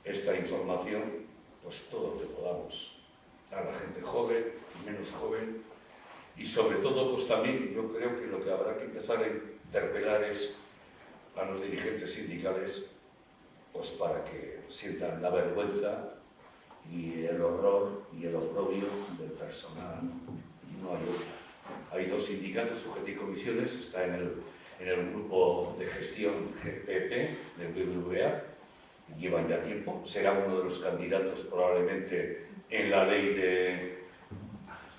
esta información, pues todo lo que podamos, a la gente joven, menos joven, y sobre todo, pues también yo creo que lo que habrá que empezar a interpelar es a los dirigentes sindicales, pues para que sientan la vergüenza y el horror y el oprobio del personal. No hay otra. Hay dos sindicatos, UGT y comisiones, está en el grupo de gestión GPP del BBVA, llevan ya tiempo, será uno de los candidatos probablemente en la ley de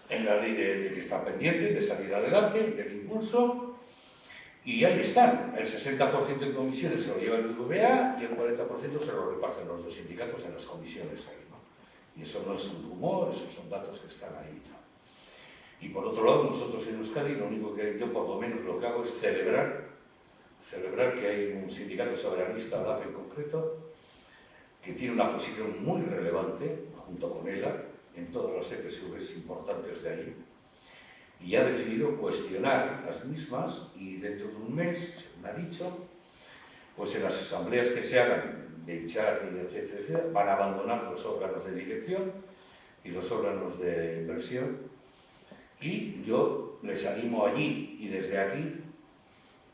que está pendiente de salir adelante, del impulso, Y ahí están, el 60% en comisiones se lo lleva el BBVA y el 40% se lo reparten los dos sindicatos en las comisiones ahí, ¿no? Y eso no es un rumor, esos son datos que están ahí, ¿no? Y por otro lado, nosotros en Euskadi, lo único que yo por lo menos lo que hago es celebrar que hay un sindicato soberanista, LAF en concreto, que tiene una posición muy relevante, junto con ELA, en todas las EPSVs importantes de ahí, y ha decidido cuestionar las mismas y dentro de un mes, según ha dicho, pues en las asambleas que se hagan de Ichar y etcétera, etcétera, van a abandonar los órganos de dirección y los órganos de inversión. Y yo les animo allí y desde aquí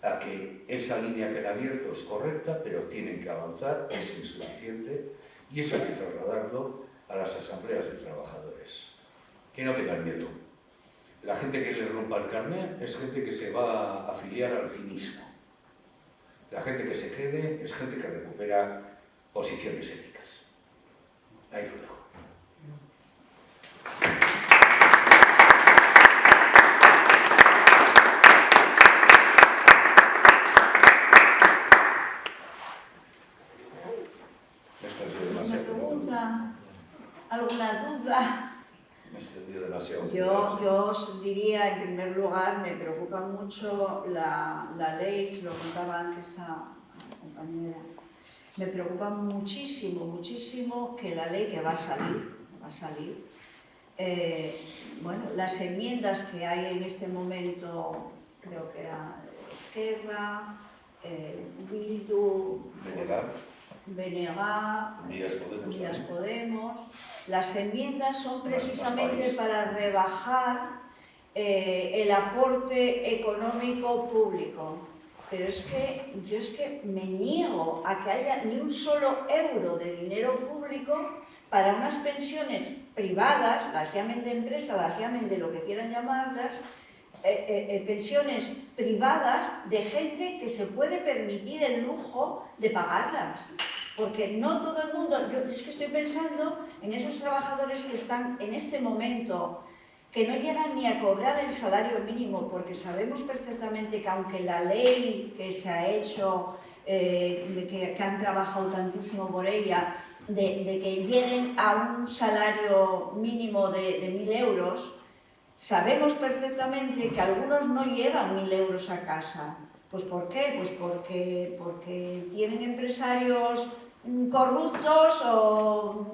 a que esa línea que han abierto es correcta, pero tienen que avanzar, es insuficiente y eso hay que trasladarlo a las asambleas de trabajadores. Que no tengan miedo. La gente que le rompa el carnet es gente que se va a afiliar al cinismo. La gente que se quede es gente que recupera posiciones éticas. Ahí lo dejo. ¿Alguna duda? Me he extendido demasiado. Yo os diría, en primer lugar, me preocupa mucho la ley, se lo contaba antes a la compañera, me preocupa muchísimo, muchísimo que la ley que va a salir, bueno, las enmiendas que hay en este momento, creo que era Esquerra, Bildu, BNG, Unidas Podemos. Las enmiendas son precisamente para rebajar el aporte económico público. Pero es que yo me niego a que haya ni un solo euro de dinero público para unas pensiones privadas, las llamen de empresa, las llamen de lo que quieran llamarlas, pensiones privadas de gente que se puede permitir el lujo de pagarlas. Porque no todo el mundo, yo es que estoy pensando en esos trabajadores que están en este momento, que no llegan ni a cobrar el salario mínimo, porque sabemos perfectamente que aunque la ley que se ha hecho, que han trabajado tantísimo por ella, de que lleguen a un salario mínimo de 1.000 euros, sabemos perfectamente que algunos no llevan 1.000 euros a casa. ¿Pues por qué? Pues porque tienen empresarios corruptos o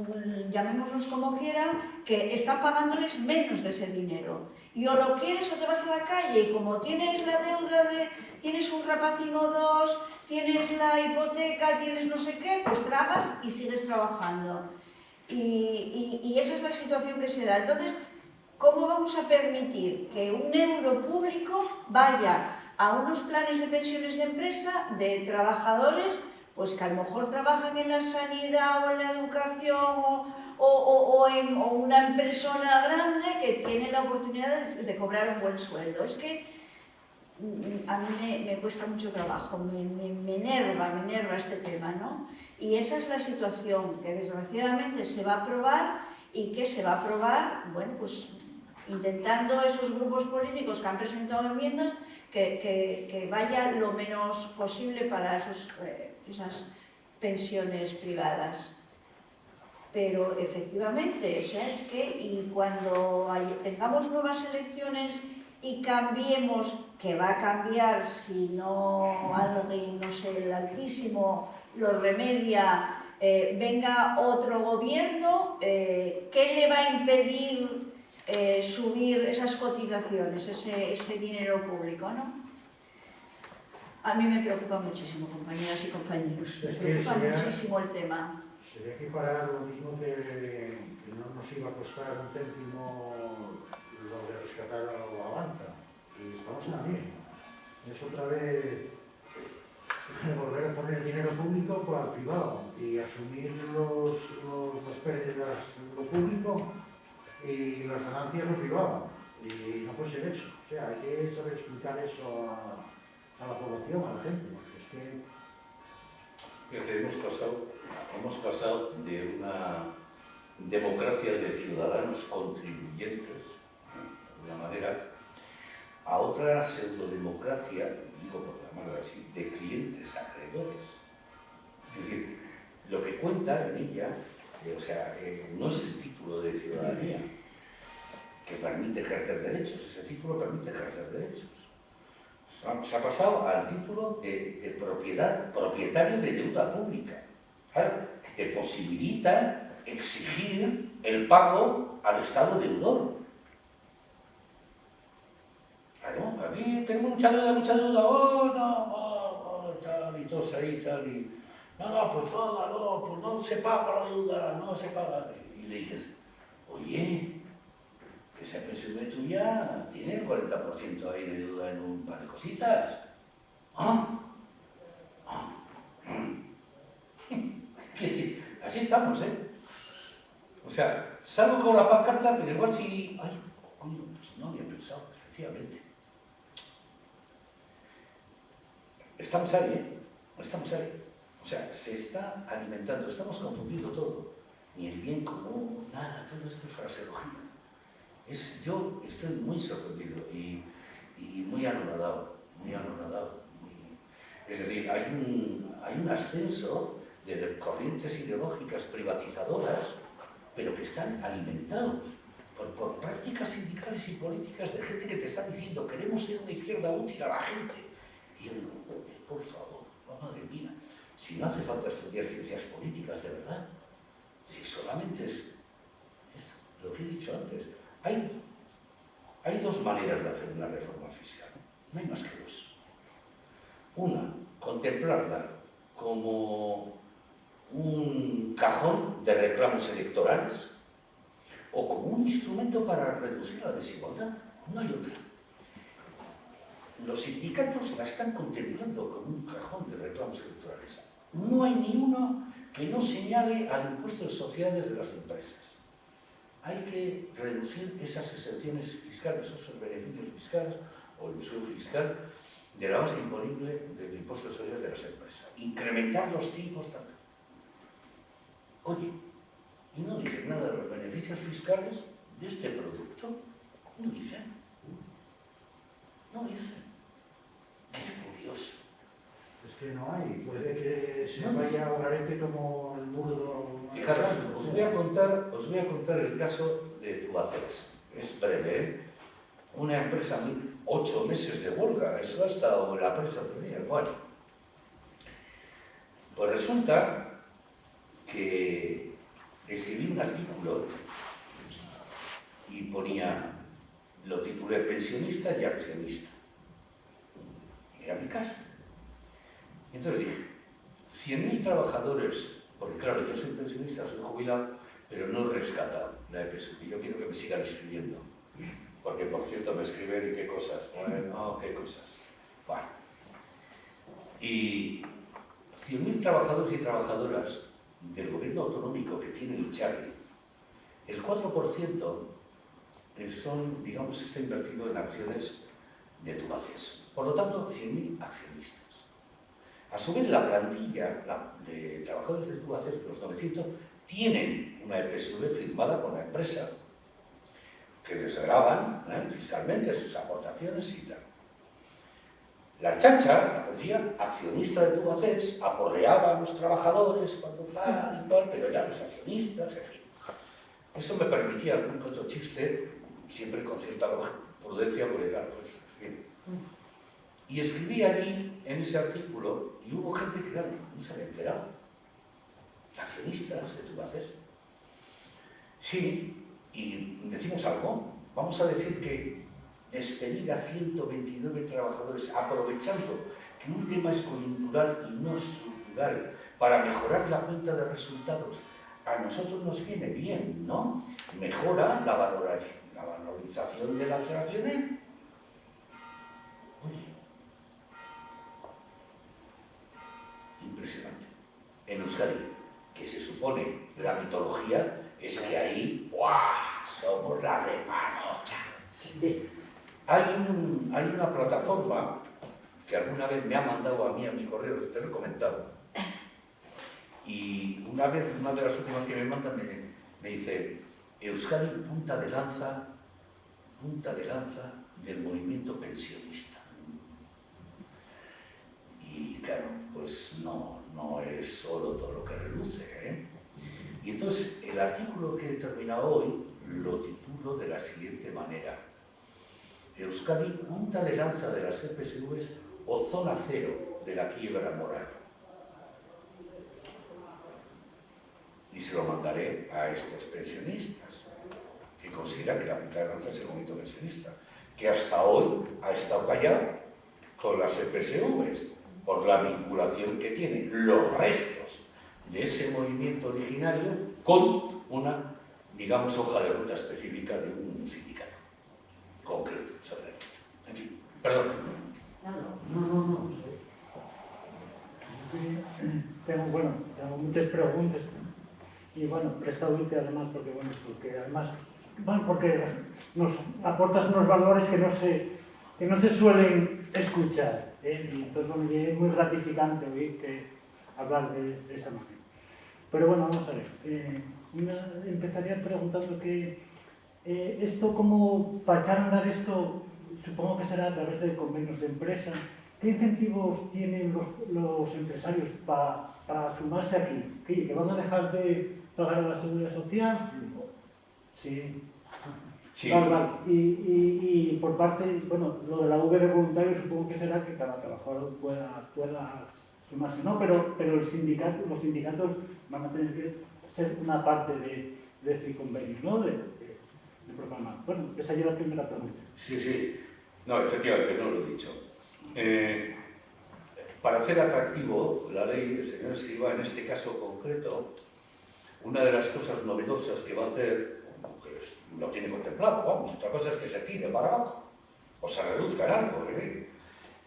llamémoslos como quieran, que están pagándoles menos de ese dinero. Y o lo quieres o te vas a la calle y como tienes la deuda tienes un rapacín o dos, tienes la hipoteca, tienes no sé qué, pues tragas y sigues trabajando. Y esa es la situación que se da. Entonces, ¿cómo vamos a permitir que un euro público vaya a unos planes de pensiones de empresa de trabajadores pues que a lo mejor trabajan en la sanidad o en la educación o una persona grande que tiene la oportunidad de cobrar un buen sueldo? Es que a mí me cuesta mucho trabajo, me enerva este tema, ¿no? Y esa es la situación que desgraciadamente se va a aprobar y que se va a aprobar, bueno, pues intentando esos grupos políticos que han presentado enmiendas que vaya lo menos posible para esas pensiones privadas. Pero efectivamente, o sea, es que y cuando tengamos nuevas elecciones y cambiemos, que va a cambiar si no alguien, no sé, el Altísimo lo remedia, venga otro gobierno, ¿qué le va a impedir subir esas cotizaciones, ese dinero público, ¿no? A mí me preocupa muchísimo, compañeras y compañeros, me preocupa muchísimo el tema. Sería equiparar lo mismo que no nos iba a costar un céntimo lo de rescatar a la banca, y estamos en la misma. Es otra vez volver a poner dinero público para el privado y asumir las pérdidas lo público y las ganancias lo privado. Y no puede ser eso. O sea, hay que saber explicar eso a la población, a la gente, porque es que... Fíjate, hemos pasado de una democracia de ciudadanos contribuyentes, de alguna manera, a otra otra pseudodemocracia, digo por llamarlo así, de clientes acreedores. Es decir, lo que cuenta en ella, no es el título de ciudadanía que permite ejercer derechos, ese título permite ejercer derechos. Se ha pasado al título de propietario de deuda pública, claro, que te posibilita exigir el pago al Estado deudor. Claro, aquí tenemos mucha deuda, tal, y todos ahí, tal, y... pues no se paga la deuda, no se paga. Y le dices, oye, que esa PSV tuya tiene el 40% ahí de deuda en un par de cositas. Así estamos, ¿eh? O sea, salgo con la pancarta, pero igual sí... Ay, coño, pues no había pensado, efectivamente. Estamos ahí, ¿eh? Estamos ahí. O sea, se está alimentando, estamos confundiendo todo. Ni el bien común, nada, todo esto es fraseología. Yo estoy muy sorprendido y muy anonadado, Es decir, hay un ascenso de corrientes ideológicas privatizadoras, pero que están alimentados por prácticas sindicales y políticas de gente que te está diciendo queremos ser una izquierda útil a la gente. Y yo digo, por favor, madre mía, si no hace falta estudiar ciencias políticas de verdad, si solamente es esto, lo que he dicho antes. Hay dos maneras de hacer una reforma fiscal, no hay más que dos. Una, contemplarla como un cajón de reclamos electorales o como un instrumento para reducir la desigualdad, no hay otra. Los sindicatos la están contemplando como un cajón de reclamos electorales. No hay ni uno que no señale al impuesto de sociedades de las empresas. Hay que reducir esas exenciones fiscales, esos beneficios fiscales o el uso fiscal de la base imponible del impuesto de sociedades de las empresas. Incrementar los tipos, tanto. Oye, y no dicen nada de los beneficios fiscales de este producto. No dicen. Es curioso. Es que no hay, puede que se vaya a garete como el muro. Fijaros, os voy a contar el caso de Tubacex. Es breve, ¿eh? Una empresa, 8 meses de huelga, eso ha estado en la prensa otros días. Bueno, pues resulta que escribí un artículo y lo titulé pensionista y accionista. Era mi caso. Entonces dije, 100.000 trabajadores, porque claro, yo soy pensionista, soy jubilado, pero no he rescatado la EPSU, y yo quiero que me sigan escribiendo. Porque, por cierto, me escriben y qué cosas. Bueno, qué cosas. Bueno. Y 100.000 trabajadores y trabajadoras del gobierno autonómico que tiene el Charlie, el 4% está invertido en acciones de Tubacex. Por lo tanto, 100.000 accionistas. A su vez, la plantilla de trabajadores de Tubacex, los 900, tienen una EPSV firmada con la empresa que desgravan fiscalmente sus aportaciones y tal. La Ertzaintza, la policía accionista de Tubacex, aporreaba a los trabajadores cuando tal y tal, pero ya los accionistas, en fin. Eso me permitía algún otro chiste, siempre con cierta prudencia, porque claro, pues, en fin. Y escribí allí, en ese artículo, y hubo gente que, claro, no se había enterado. Accionistas de Tubacex. Sí, y decimos algo. Vamos a decir que despedir a 129 trabajadores, aprovechando que un tema es coyuntural y no estructural, para mejorar la cuenta de resultados, a nosotros nos viene bien, ¿no? Mejora la valorización de las acciones. Oye, impresionante. En Euskadi, que se supone la mitología, es que ahí, ¡buah!, somos la reparota. Sí. Hay una plataforma que alguna vez me ha mandado a mí a mi correo, te lo he comentado, y una vez, una de las últimas que me mandan, me dice, Euskadi punta de lanza del movimiento pensionista. Y claro, pues no es oro todo lo que reluce, ¿eh? Y entonces el artículo que he terminado hoy lo titulo de la siguiente manera: Euskadi, punta de lanza de las EPSVs o zona cero de la quiebra moral. Y se lo mandaré a estos pensionistas, que consideran que la punta de lanza es el movimiento pensionista, que hasta hoy ha estado callado con las EPSVs, por la vinculación que tienen los restos de ese movimiento originario con una, digamos, hoja de ruta específica de un sindicato concreto sobre esto. En fin, perdón. No. Tengo muchas preguntas y presta oírte además porque nos aportas unos valores que no se suelen escuchar, ¿eh? Y entonces es muy gratificante oírte hablar de esa manera. Pero bueno, vamos a ver. Empezaría preguntando que esto, como para echar a andar esto, supongo que será a través de convenios de empresa. ¿Qué incentivos tienen los empresarios para sumarse aquí? ¿Que van a dejar de pagar a la Seguridad Social? Sí. Sí. Vale. Y por parte, lo de la V de voluntarios supongo que será que cada trabajador pueda sumarse, ¿no? Pero los sindicatos van a tener que ser una parte de ese convenio, ¿no? De programa. Bueno, esa es la primera pregunta. Sí. No, efectivamente, no lo he dicho. Para hacer atractivo la ley, el señor Escrivá, en este caso concreto, una de las cosas novedosas que va a hacer, que lo tiene contemplado, otra cosa es que se tire para abajo, o se reduzca en algo,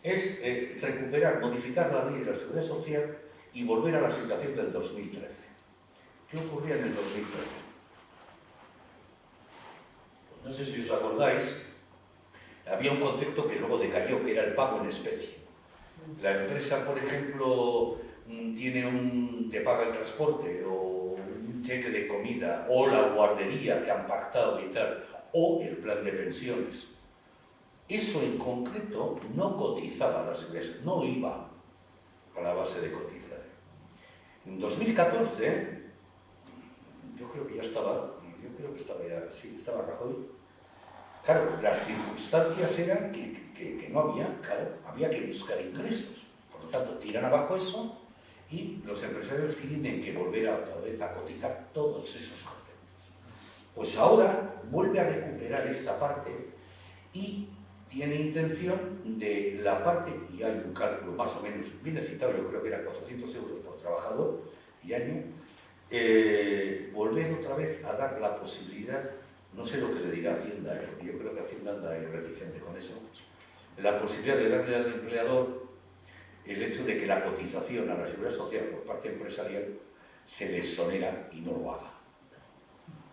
es recuperar, modificar la ley de la Seguridad Social y volver a la situación del 2013. ¿Qué ocurría en el 2013? Pues no sé si os acordáis, había un concepto que luego decayó, que era el pago en especie. La empresa, por ejemplo, te paga el transporte o un cheque de comida o la guardería que han pactado y tal, o el plan de pensiones. Eso en concreto no cotizaba a la seguridad, no iba a la base de cotización. En 2014, yo creo que estaba Rajoy. Claro, las circunstancias eran que no había que buscar ingresos. Por lo tanto, tiran abajo eso y los empresarios tienen que volver otra vez a cotizar todos esos conceptos. Pues ahora vuelve a recuperar esta parte y tiene intención de la parte, y hay un cálculo más o menos bien citado, yo creo que era 400 euros por trabajador y año, volver otra vez a dar la posibilidad. No sé lo que le dirá Hacienda, porque yo creo que Hacienda anda reticente con eso. La posibilidad de darle al empleador el hecho de que la cotización a la Seguridad Social por parte empresarial se le exonera y no lo haga.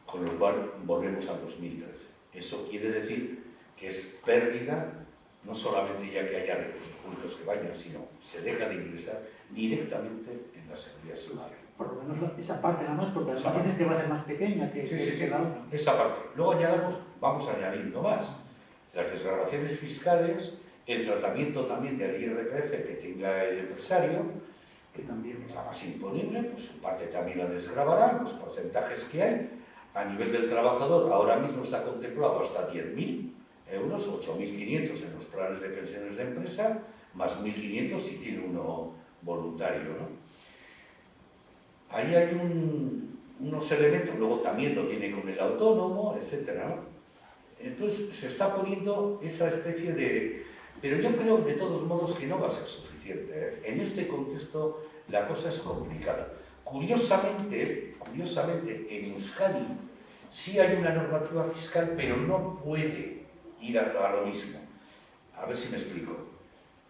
Con lo cual volvemos al 2013. Eso quiere decir que es pérdida, no solamente ya que haya recursos públicos que vayan, sino se deja de ingresar directamente en la Seguridad Social. Por lo menos esa parte nada más, porque además dices que va a ser más pequeña que la otra. Esa parte. Luego vamos añadiendo más. Las desgravaciones fiscales, el tratamiento también del IRPF que tenga el empresario, que también es la más imponible, pues su parte también la desgravará, los porcentajes que hay. A nivel del trabajador, ahora mismo está contemplado hasta 10.000 euros, 8.500 en los planes de pensiones de empresa, más 1.500 si tiene uno voluntario, ¿no? Ahí hay unos elementos, luego también lo tiene con el autónomo, etc., ¿no? Entonces se está poniendo esa especie de... Pero yo creo de todos modos que no va a ser suficiente, ¿eh? En este contexto la cosa es complicada. Curiosamente, en Euskadi sí hay una normativa fiscal, pero no puede ir a lo mismo. A ver si me explico.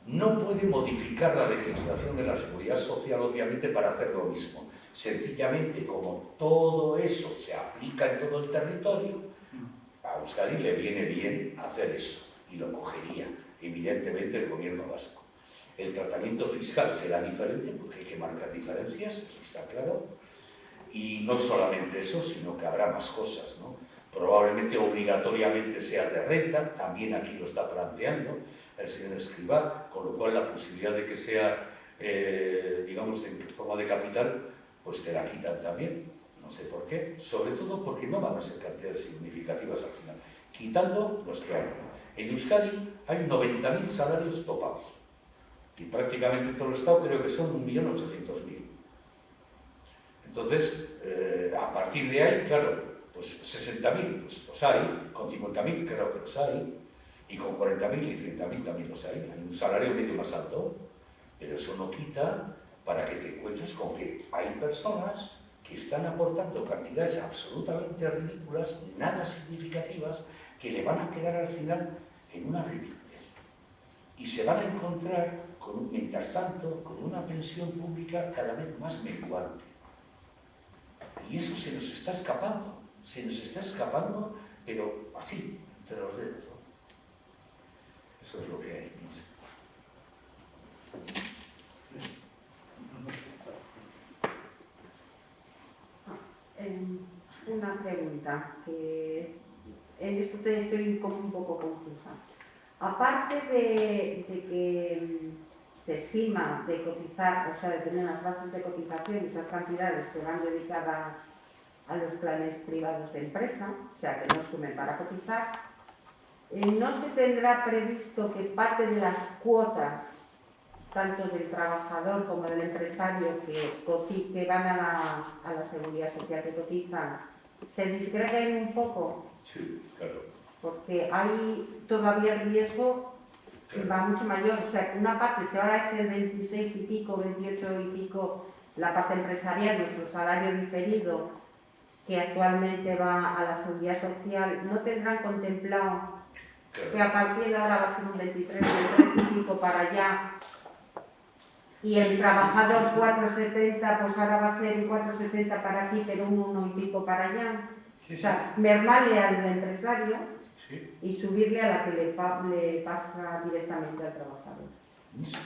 No puede modificar la legislación de la Seguridad Social, obviamente, para hacer lo mismo. Sencillamente, como todo eso se aplica en todo el territorio, a Euskadi le viene bien hacer eso, y lo cogería, evidentemente, el gobierno vasco. El tratamiento fiscal será diferente, porque hay que marcar diferencias, eso está claro, y no solamente eso, sino que habrá más cosas, ¿no? probablemente obligatoriamente sea de renta, también aquí lo está planteando el señor Escrivá, con lo cual la posibilidad de que sea, digamos, en forma de capital, pues te la quitan también, no sé por qué, sobre todo porque no van a ser cantidades significativas al final, quitando los que hay. En Euskadi hay 90.000 salarios topados, y prácticamente en todo el Estado creo que son 1.800.000. Entonces, a partir de ahí, claro, pues 60.000, pues los hay, con 50.000 creo que los hay, y con 40.000 y 30.000 también los hay. Hay un salario medio más alto, pero eso no quita para que te encuentres con que hay personas que están aportando cantidades absolutamente ridículas, nada significativas, que le van a quedar al final en una ridiculez. Y se van a encontrar, mientras tanto, con una pensión pública cada vez más menguante. Y eso se nos está escapando, pero así, entre los dedos, ¿no? Eso es lo que hay, no sé. Una pregunta, que en esto estoy como un poco confusa. Aparte de que se estima de cotizar, o sea, de tener las bases de cotización y esas cantidades que van dedicadas a los planes privados de empresa, o sea, que no sumen para cotizar, ¿no se tendrá previsto que parte de las cuotas, tanto del trabajador como del empresario que van a la seguridad social que cotizan, se disgreguen un poco? Sí, claro. Porque hay todavía el riesgo que va mucho mayor. O sea, una parte, si ahora es el 26 y pico, 28 y pico, la parte empresarial, nuestro salario diferido, que actualmente va a la seguridad social, ¿no tendrán contemplado que a partir de ahora va a ser un 23 y pico para allá? Y el trabajador 4,70, pues ahora va a ser un 4,70 para aquí, pero un 1 y pico para allá. Sí, O sea, mermarle al empresario sí. y subirle a la que le pasa directamente al trabajador.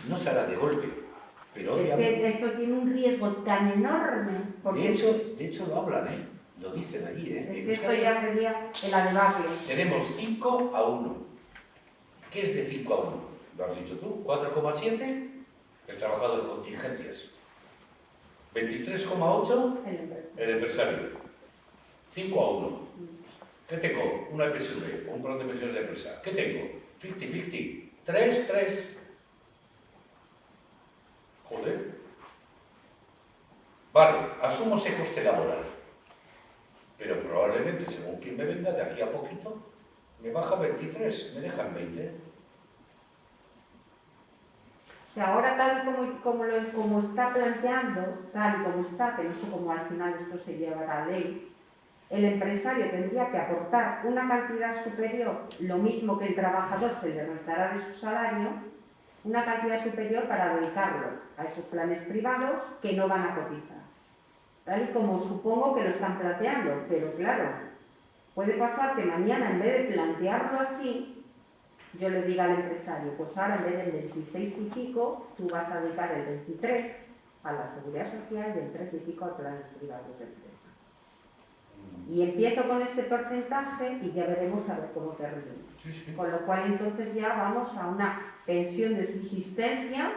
No se hará de golpe, pero Es que esto tiene un riesgo tan enorme. Porque de hecho lo hablan, lo dicen allí. Es que esto ya sería el adebacle. Tenemos 5-1. ¿Qué es de 5-1? Lo has dicho tú, 4,7 el trabajador de contingencias, 23,8 el empresario, 5-1. ¿Qué tengo? Una EPSV, un plan de pensiones de empresa. ¿Qué tengo? 50-50, 3-3. Joder. Vale, asumo ese coste laboral, pero probablemente, según quien me venga, de aquí a poquito, me baja 23, me dejan 20. O sea, ahora tal como está planteando, tal y como está, que no sé cómo al final esto se llevará a ley, el empresario tendría que aportar una cantidad superior, lo mismo que el trabajador se le restará de su salario, una cantidad superior para dedicarlo a esos planes privados que no van a cotizar. Tal y como supongo que lo están planteando, pero claro, puede pasar que mañana en vez de plantearlo así, yo le diga al empresario, pues ahora en vez del 26 y pico, tú vas a dedicar el 23 a la seguridad social y el 3 y pico a planes privados de empresa. Y empiezo con ese porcentaje y ya veremos a ver cómo termina. Sí, sí. Con lo cual entonces ya vamos a una pensión de subsistencia,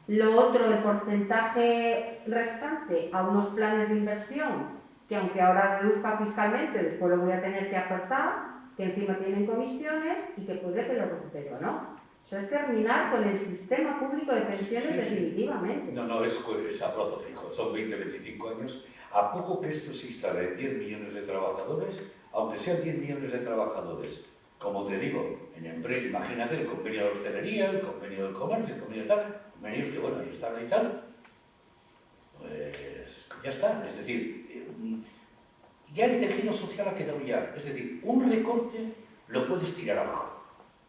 lo otro, el porcentaje restante, a unos planes de inversión que aunque ahora deduzca fiscalmente, después lo voy a tener que aportar, que encima tienen comisiones y que puede que lo recupere o no. O sea, es terminar con el sistema público de pensiones definitivamente. No, es a plazo fijo, son 20-25 años. A poco que esto se instale en 10 millones de trabajadores, aunque sean 10 millones de trabajadores, como te digo, en empleo, imagínate el convenio de la hostelería, el convenio del comercio, el convenio de tal, convenios que bueno, ahí están y tal, pues ya está. Es decir, ya el tejido social ha quedado ya. Es decir, un recorte lo puedes tirar abajo,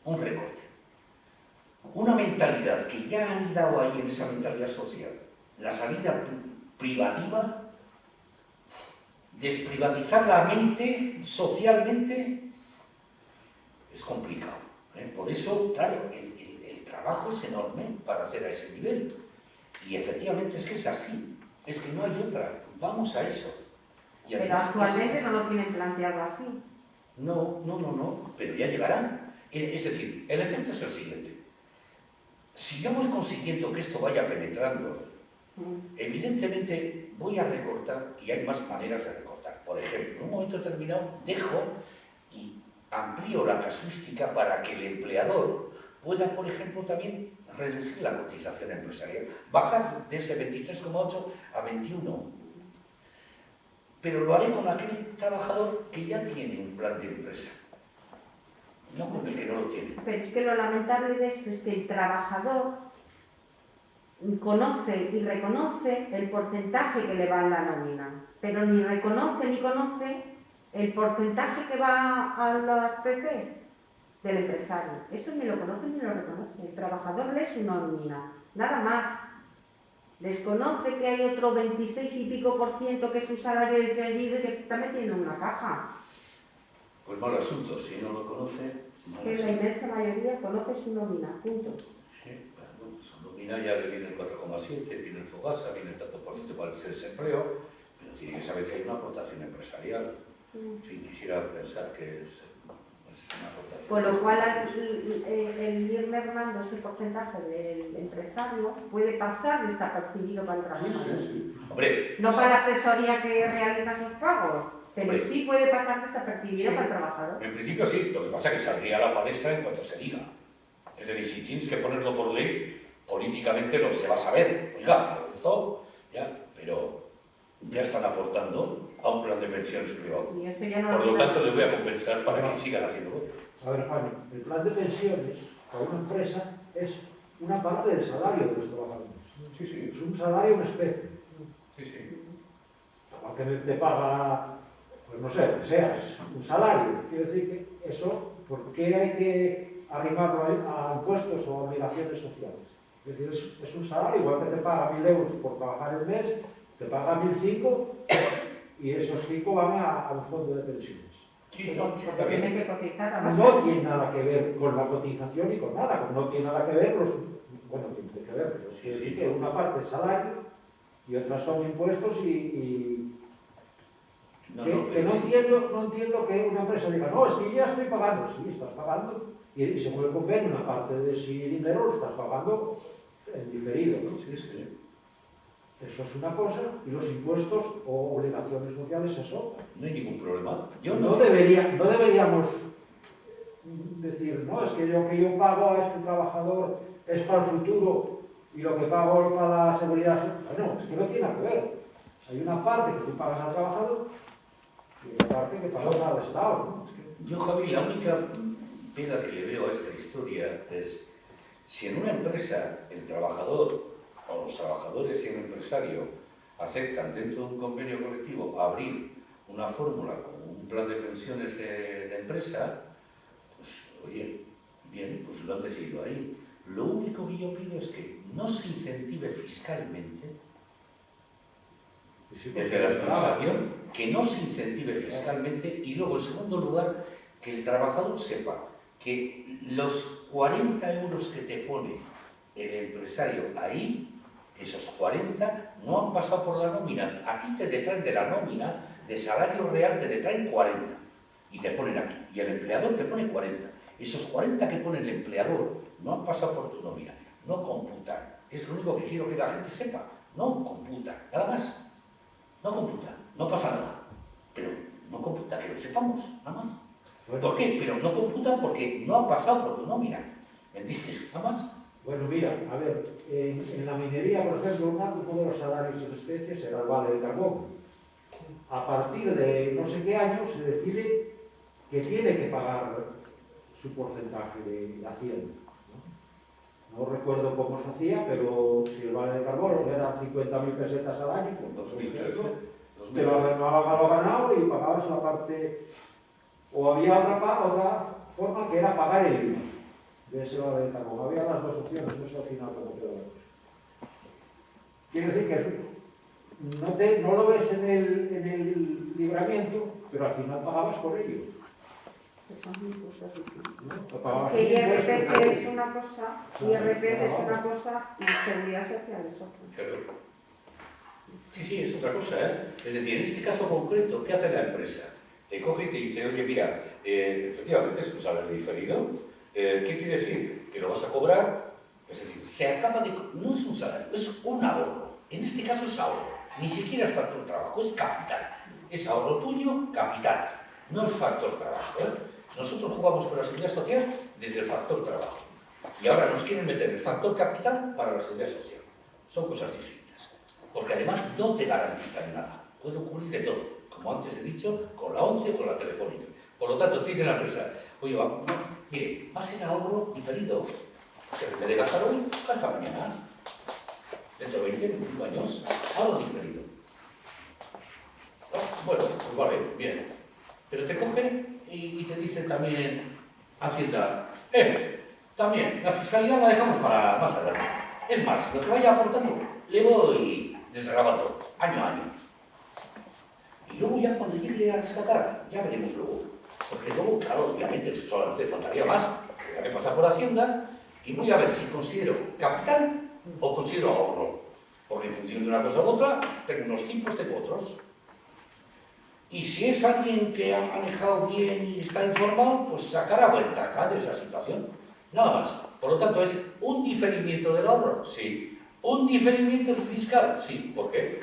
un recorte. Una mentalidad que ya han dado ahí en esa mentalidad social, la salida privativa, desprivatizar la mente socialmente es complicado. Por eso, claro, el trabajo es enorme para hacer a ese nivel. Y efectivamente es que es así, es que no hay otra. Vamos a eso. Y pero actualmente no lo tienen planteado así. No, pero ya llegarán. Es decir, el efecto es el siguiente. Si yo voy consiguiendo que esto vaya penetrando, evidentemente voy a recortar y hay más maneras de recortar. Por ejemplo, en un momento determinado dejo y amplío la casuística para que el empleador pueda, por ejemplo, también reducir la cotización empresarial, bajar de ese 23,8 a 21. Pero lo haré con aquel trabajador que ya tiene un plan de empresa, no con el que no lo tiene. Pero es que lo lamentable de esto es que el trabajador conoce y reconoce el porcentaje que le va en la nómina, pero ni reconoce ni conoce el porcentaje que va a las PCs del empresario. Eso ni lo conoce ni lo reconoce. El trabajador lee su nómina, nada más. Desconoce que hay otro 26 y pico % que es su salario diferido y que se está metiendo en una caja. Pues mal asunto, si no lo conoce, mal Que la asunto. inmensa mayoría conoce su nómina, punto. Sí, bueno, su nómina ya le viene el 4,7, viene el Fogasa, viene el tanto por ciento para el desempleo, pero tiene que saber que hay una aportación empresarial. En fin, quisiera pensar que es una aportación. Con lo cual, el ir mermando ese porcentaje del empresario puede pasar desapercibido para el trabajador. Sí. Hombre, No para la asesoría que realiza esos pagos, pero Hombre. sí puede pasar desapercibido Sí. para el trabajador. en principio sí, lo que pasa es que saldría a la palestra en cuanto se diga. Es decir, si tienes que ponerlo por ley, políticamente no se va a saber. Oiga, pero esto, ya, pero ya están aportando a un plan de pensiones privado. Y eso ya no Por lo lo tanto, les voy a compensar para que sigan haciéndolo. A ver, Juan, el plan de pensiones para una empresa es una parte del salario de los trabajadores. Sí. Es un salario en especie. Sí. Igual que te paga, pues no sé, que seas un salario. Quiero decir que eso, ¿por qué hay que arrimarlo a impuestos o a obligaciones sociales? Es decir, es un salario, igual que te paga 1.000 euros por trabajar el mes, te paga 1.005 y esos 5 van a un fondo de pensiones. Sí, Porque está tiene bien. que cotizar a base. No tiene nada que ver con la cotización y con nada, como no tiene nada que ver bueno, tiene que ver, pero Sí, quiero sí. decir que una parte es salario y otras son impuestos y No, que pero no sí. entiendo que una empresa diga, no, es que ya estoy pagando, sí, estás pagando, y según el convenio, una parte de ese dinero lo estás pagando en diferido, ¿no? Sí. Eso es una cosa, y los impuestos o obligaciones sociales es otra. No hay ningún problema. Yo No deberíamos decir, no, es que lo que yo pago a este trabajador es para el futuro y lo que pago para la seguridad social. Bueno, es que no tiene nada que ver. Hay una parte que tú pagas al trabajador y otra parte que pagas al Estado, ¿no? Es que... Yo, Javi, la única pega que le veo a esta historia es si en una empresa el trabajador o los trabajadores y el empresario aceptan dentro de un convenio colectivo abrir una fórmula como un plan de pensiones de empresa, pues oye, bien, pues lo han decidido ahí. Lo único que yo pido es que no se incentive fiscalmente desde la administración, que no se incentive fiscalmente y luego, en segundo lugar, que el trabajador sepa que los 40 euros que te pone el empresario ahí, esos 40 no han pasado por la nómina. A ti te detraen de la nómina, de salario real te detraen 40 y te ponen aquí. Y el empleador te pone 40. Esos 40 que pone el empleador no han pasado por tu nómina, no computan. Es lo único que quiero que la gente sepa. No computan, nada más. No computa, no pasa nada, pero no computa, que lo sepamos, nada más. ¿Por qué? Pero no computa porque no ha pasado por tu nómina, ¿entiendes? Nada más. Bueno, mira, a ver, en la minería, por ejemplo, uno de los salarios en especies era el vale de carbón. A partir de no sé qué año se decide que tiene que pagar su porcentaje de Hacienda. No recuerdo cómo se hacía, pero si el vale de carbón eran 50.000 pesetas al año, pues 2013. te lo ganado y pagabas la parte. O había otra forma que era pagar el IVA de ese vale de carbón. Había las dos opciones, no sé al final cómo quedó la cosa. Quiere decir que no lo ves en el libramiento, pero al final pagabas por ello. ¿no? Que IRPF es una cosa, IRPF es una cosa y Seguridad Social es otra. Claro. Sí, es otra cosa, ¿eh? Es decir, en este caso concreto, ¿qué hace la empresa? te coge y te dice, oye, mira, efectivamente es un salario diferido. ¿Qué quiere decir? Que lo vas a cobrar. Es decir, se acaba de... No es un salario, es un ahorro. En este caso es ahorro. Ni siquiera es factor trabajo, es capital. Es ahorro tuyo, capital. No es factor trabajo, ¿eh? Nosotros jugamos con la seguridad social desde el factor trabajo. Y ahora nos quieren meter el factor capital para la seguridad social. Son cosas distintas. Porque además no te garantizan nada. Puede ocurrir de todo. Como antes he dicho, con la 11 o con la telefónica. Por lo tanto, te dice la empresa, oye, mire, va a ser ahorro diferido. Se en vez de gastar hoy, gasta mañana. Dentro de 20, 25 años, ahorro diferido. Bueno, pues vale, bien. Pero te coge y te dice también Hacienda, también, la fiscalidad la dejamos para más adelante. Es más, lo que vaya aportando, le voy desgrabando año a año. Y luego ya cuando llegue a rescatar, ya veremos luego. Porque luego, claro, obviamente, solamente faltaría más. Voy a pasar por Hacienda y voy a ver si considero capital o considero ahorro. Porque en función de una cosa u otra, tengo unos tipos, tengo otros. Y si es alguien que ha manejado bien y está informado, pues sacará ventaja de esa situación. Nada más. Por lo tanto, ¿es un diferimiento del ahorro? Sí. ¿Un diferimiento fiscal? Sí. ¿Por qué?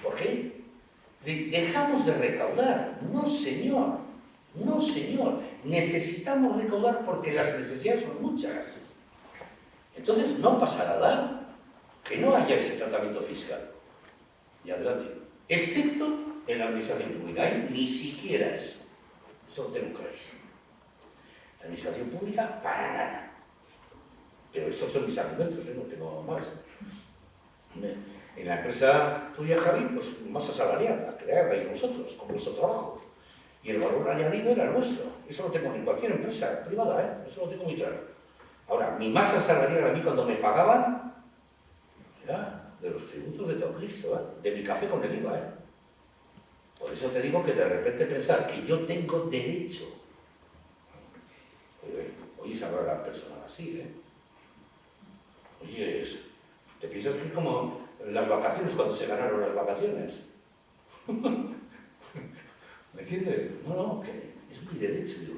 ¿Por qué? Dejamos de recaudar. No, señor. No, señor. Necesitamos recaudar porque las necesidades son muchas. Entonces, no pasa nada que no haya ese tratamiento fiscal. Y adelante. Excepto en la administración pública. Ahí ni siquiera eso. Eso lo tengo clarísimo. La administración pública, para nada. Pero estos son mis argumentos, no tengo más. En la empresa tuya, Javi, pues masa salarial, la creáis vosotros, con vuestro trabajo. Y el valor añadido era el vuestro. Eso lo tengo en cualquier empresa privada, ¿eh? Eso lo tengo muy claro. Ahora, mi masa salarial a mí cuando me pagaban, era de los tributos de todo Cristo, ¿eh? De mi café con el IVA, ¿eh? Por eso te digo que de repente pensar que yo tengo derecho. Oyes hablar a la persona así, ¿eh? Oyes, ¿te piensas que es como las vacaciones, cuando se ganaron las vacaciones? ¿Me entiendes? No, que es mi derecho. Digo,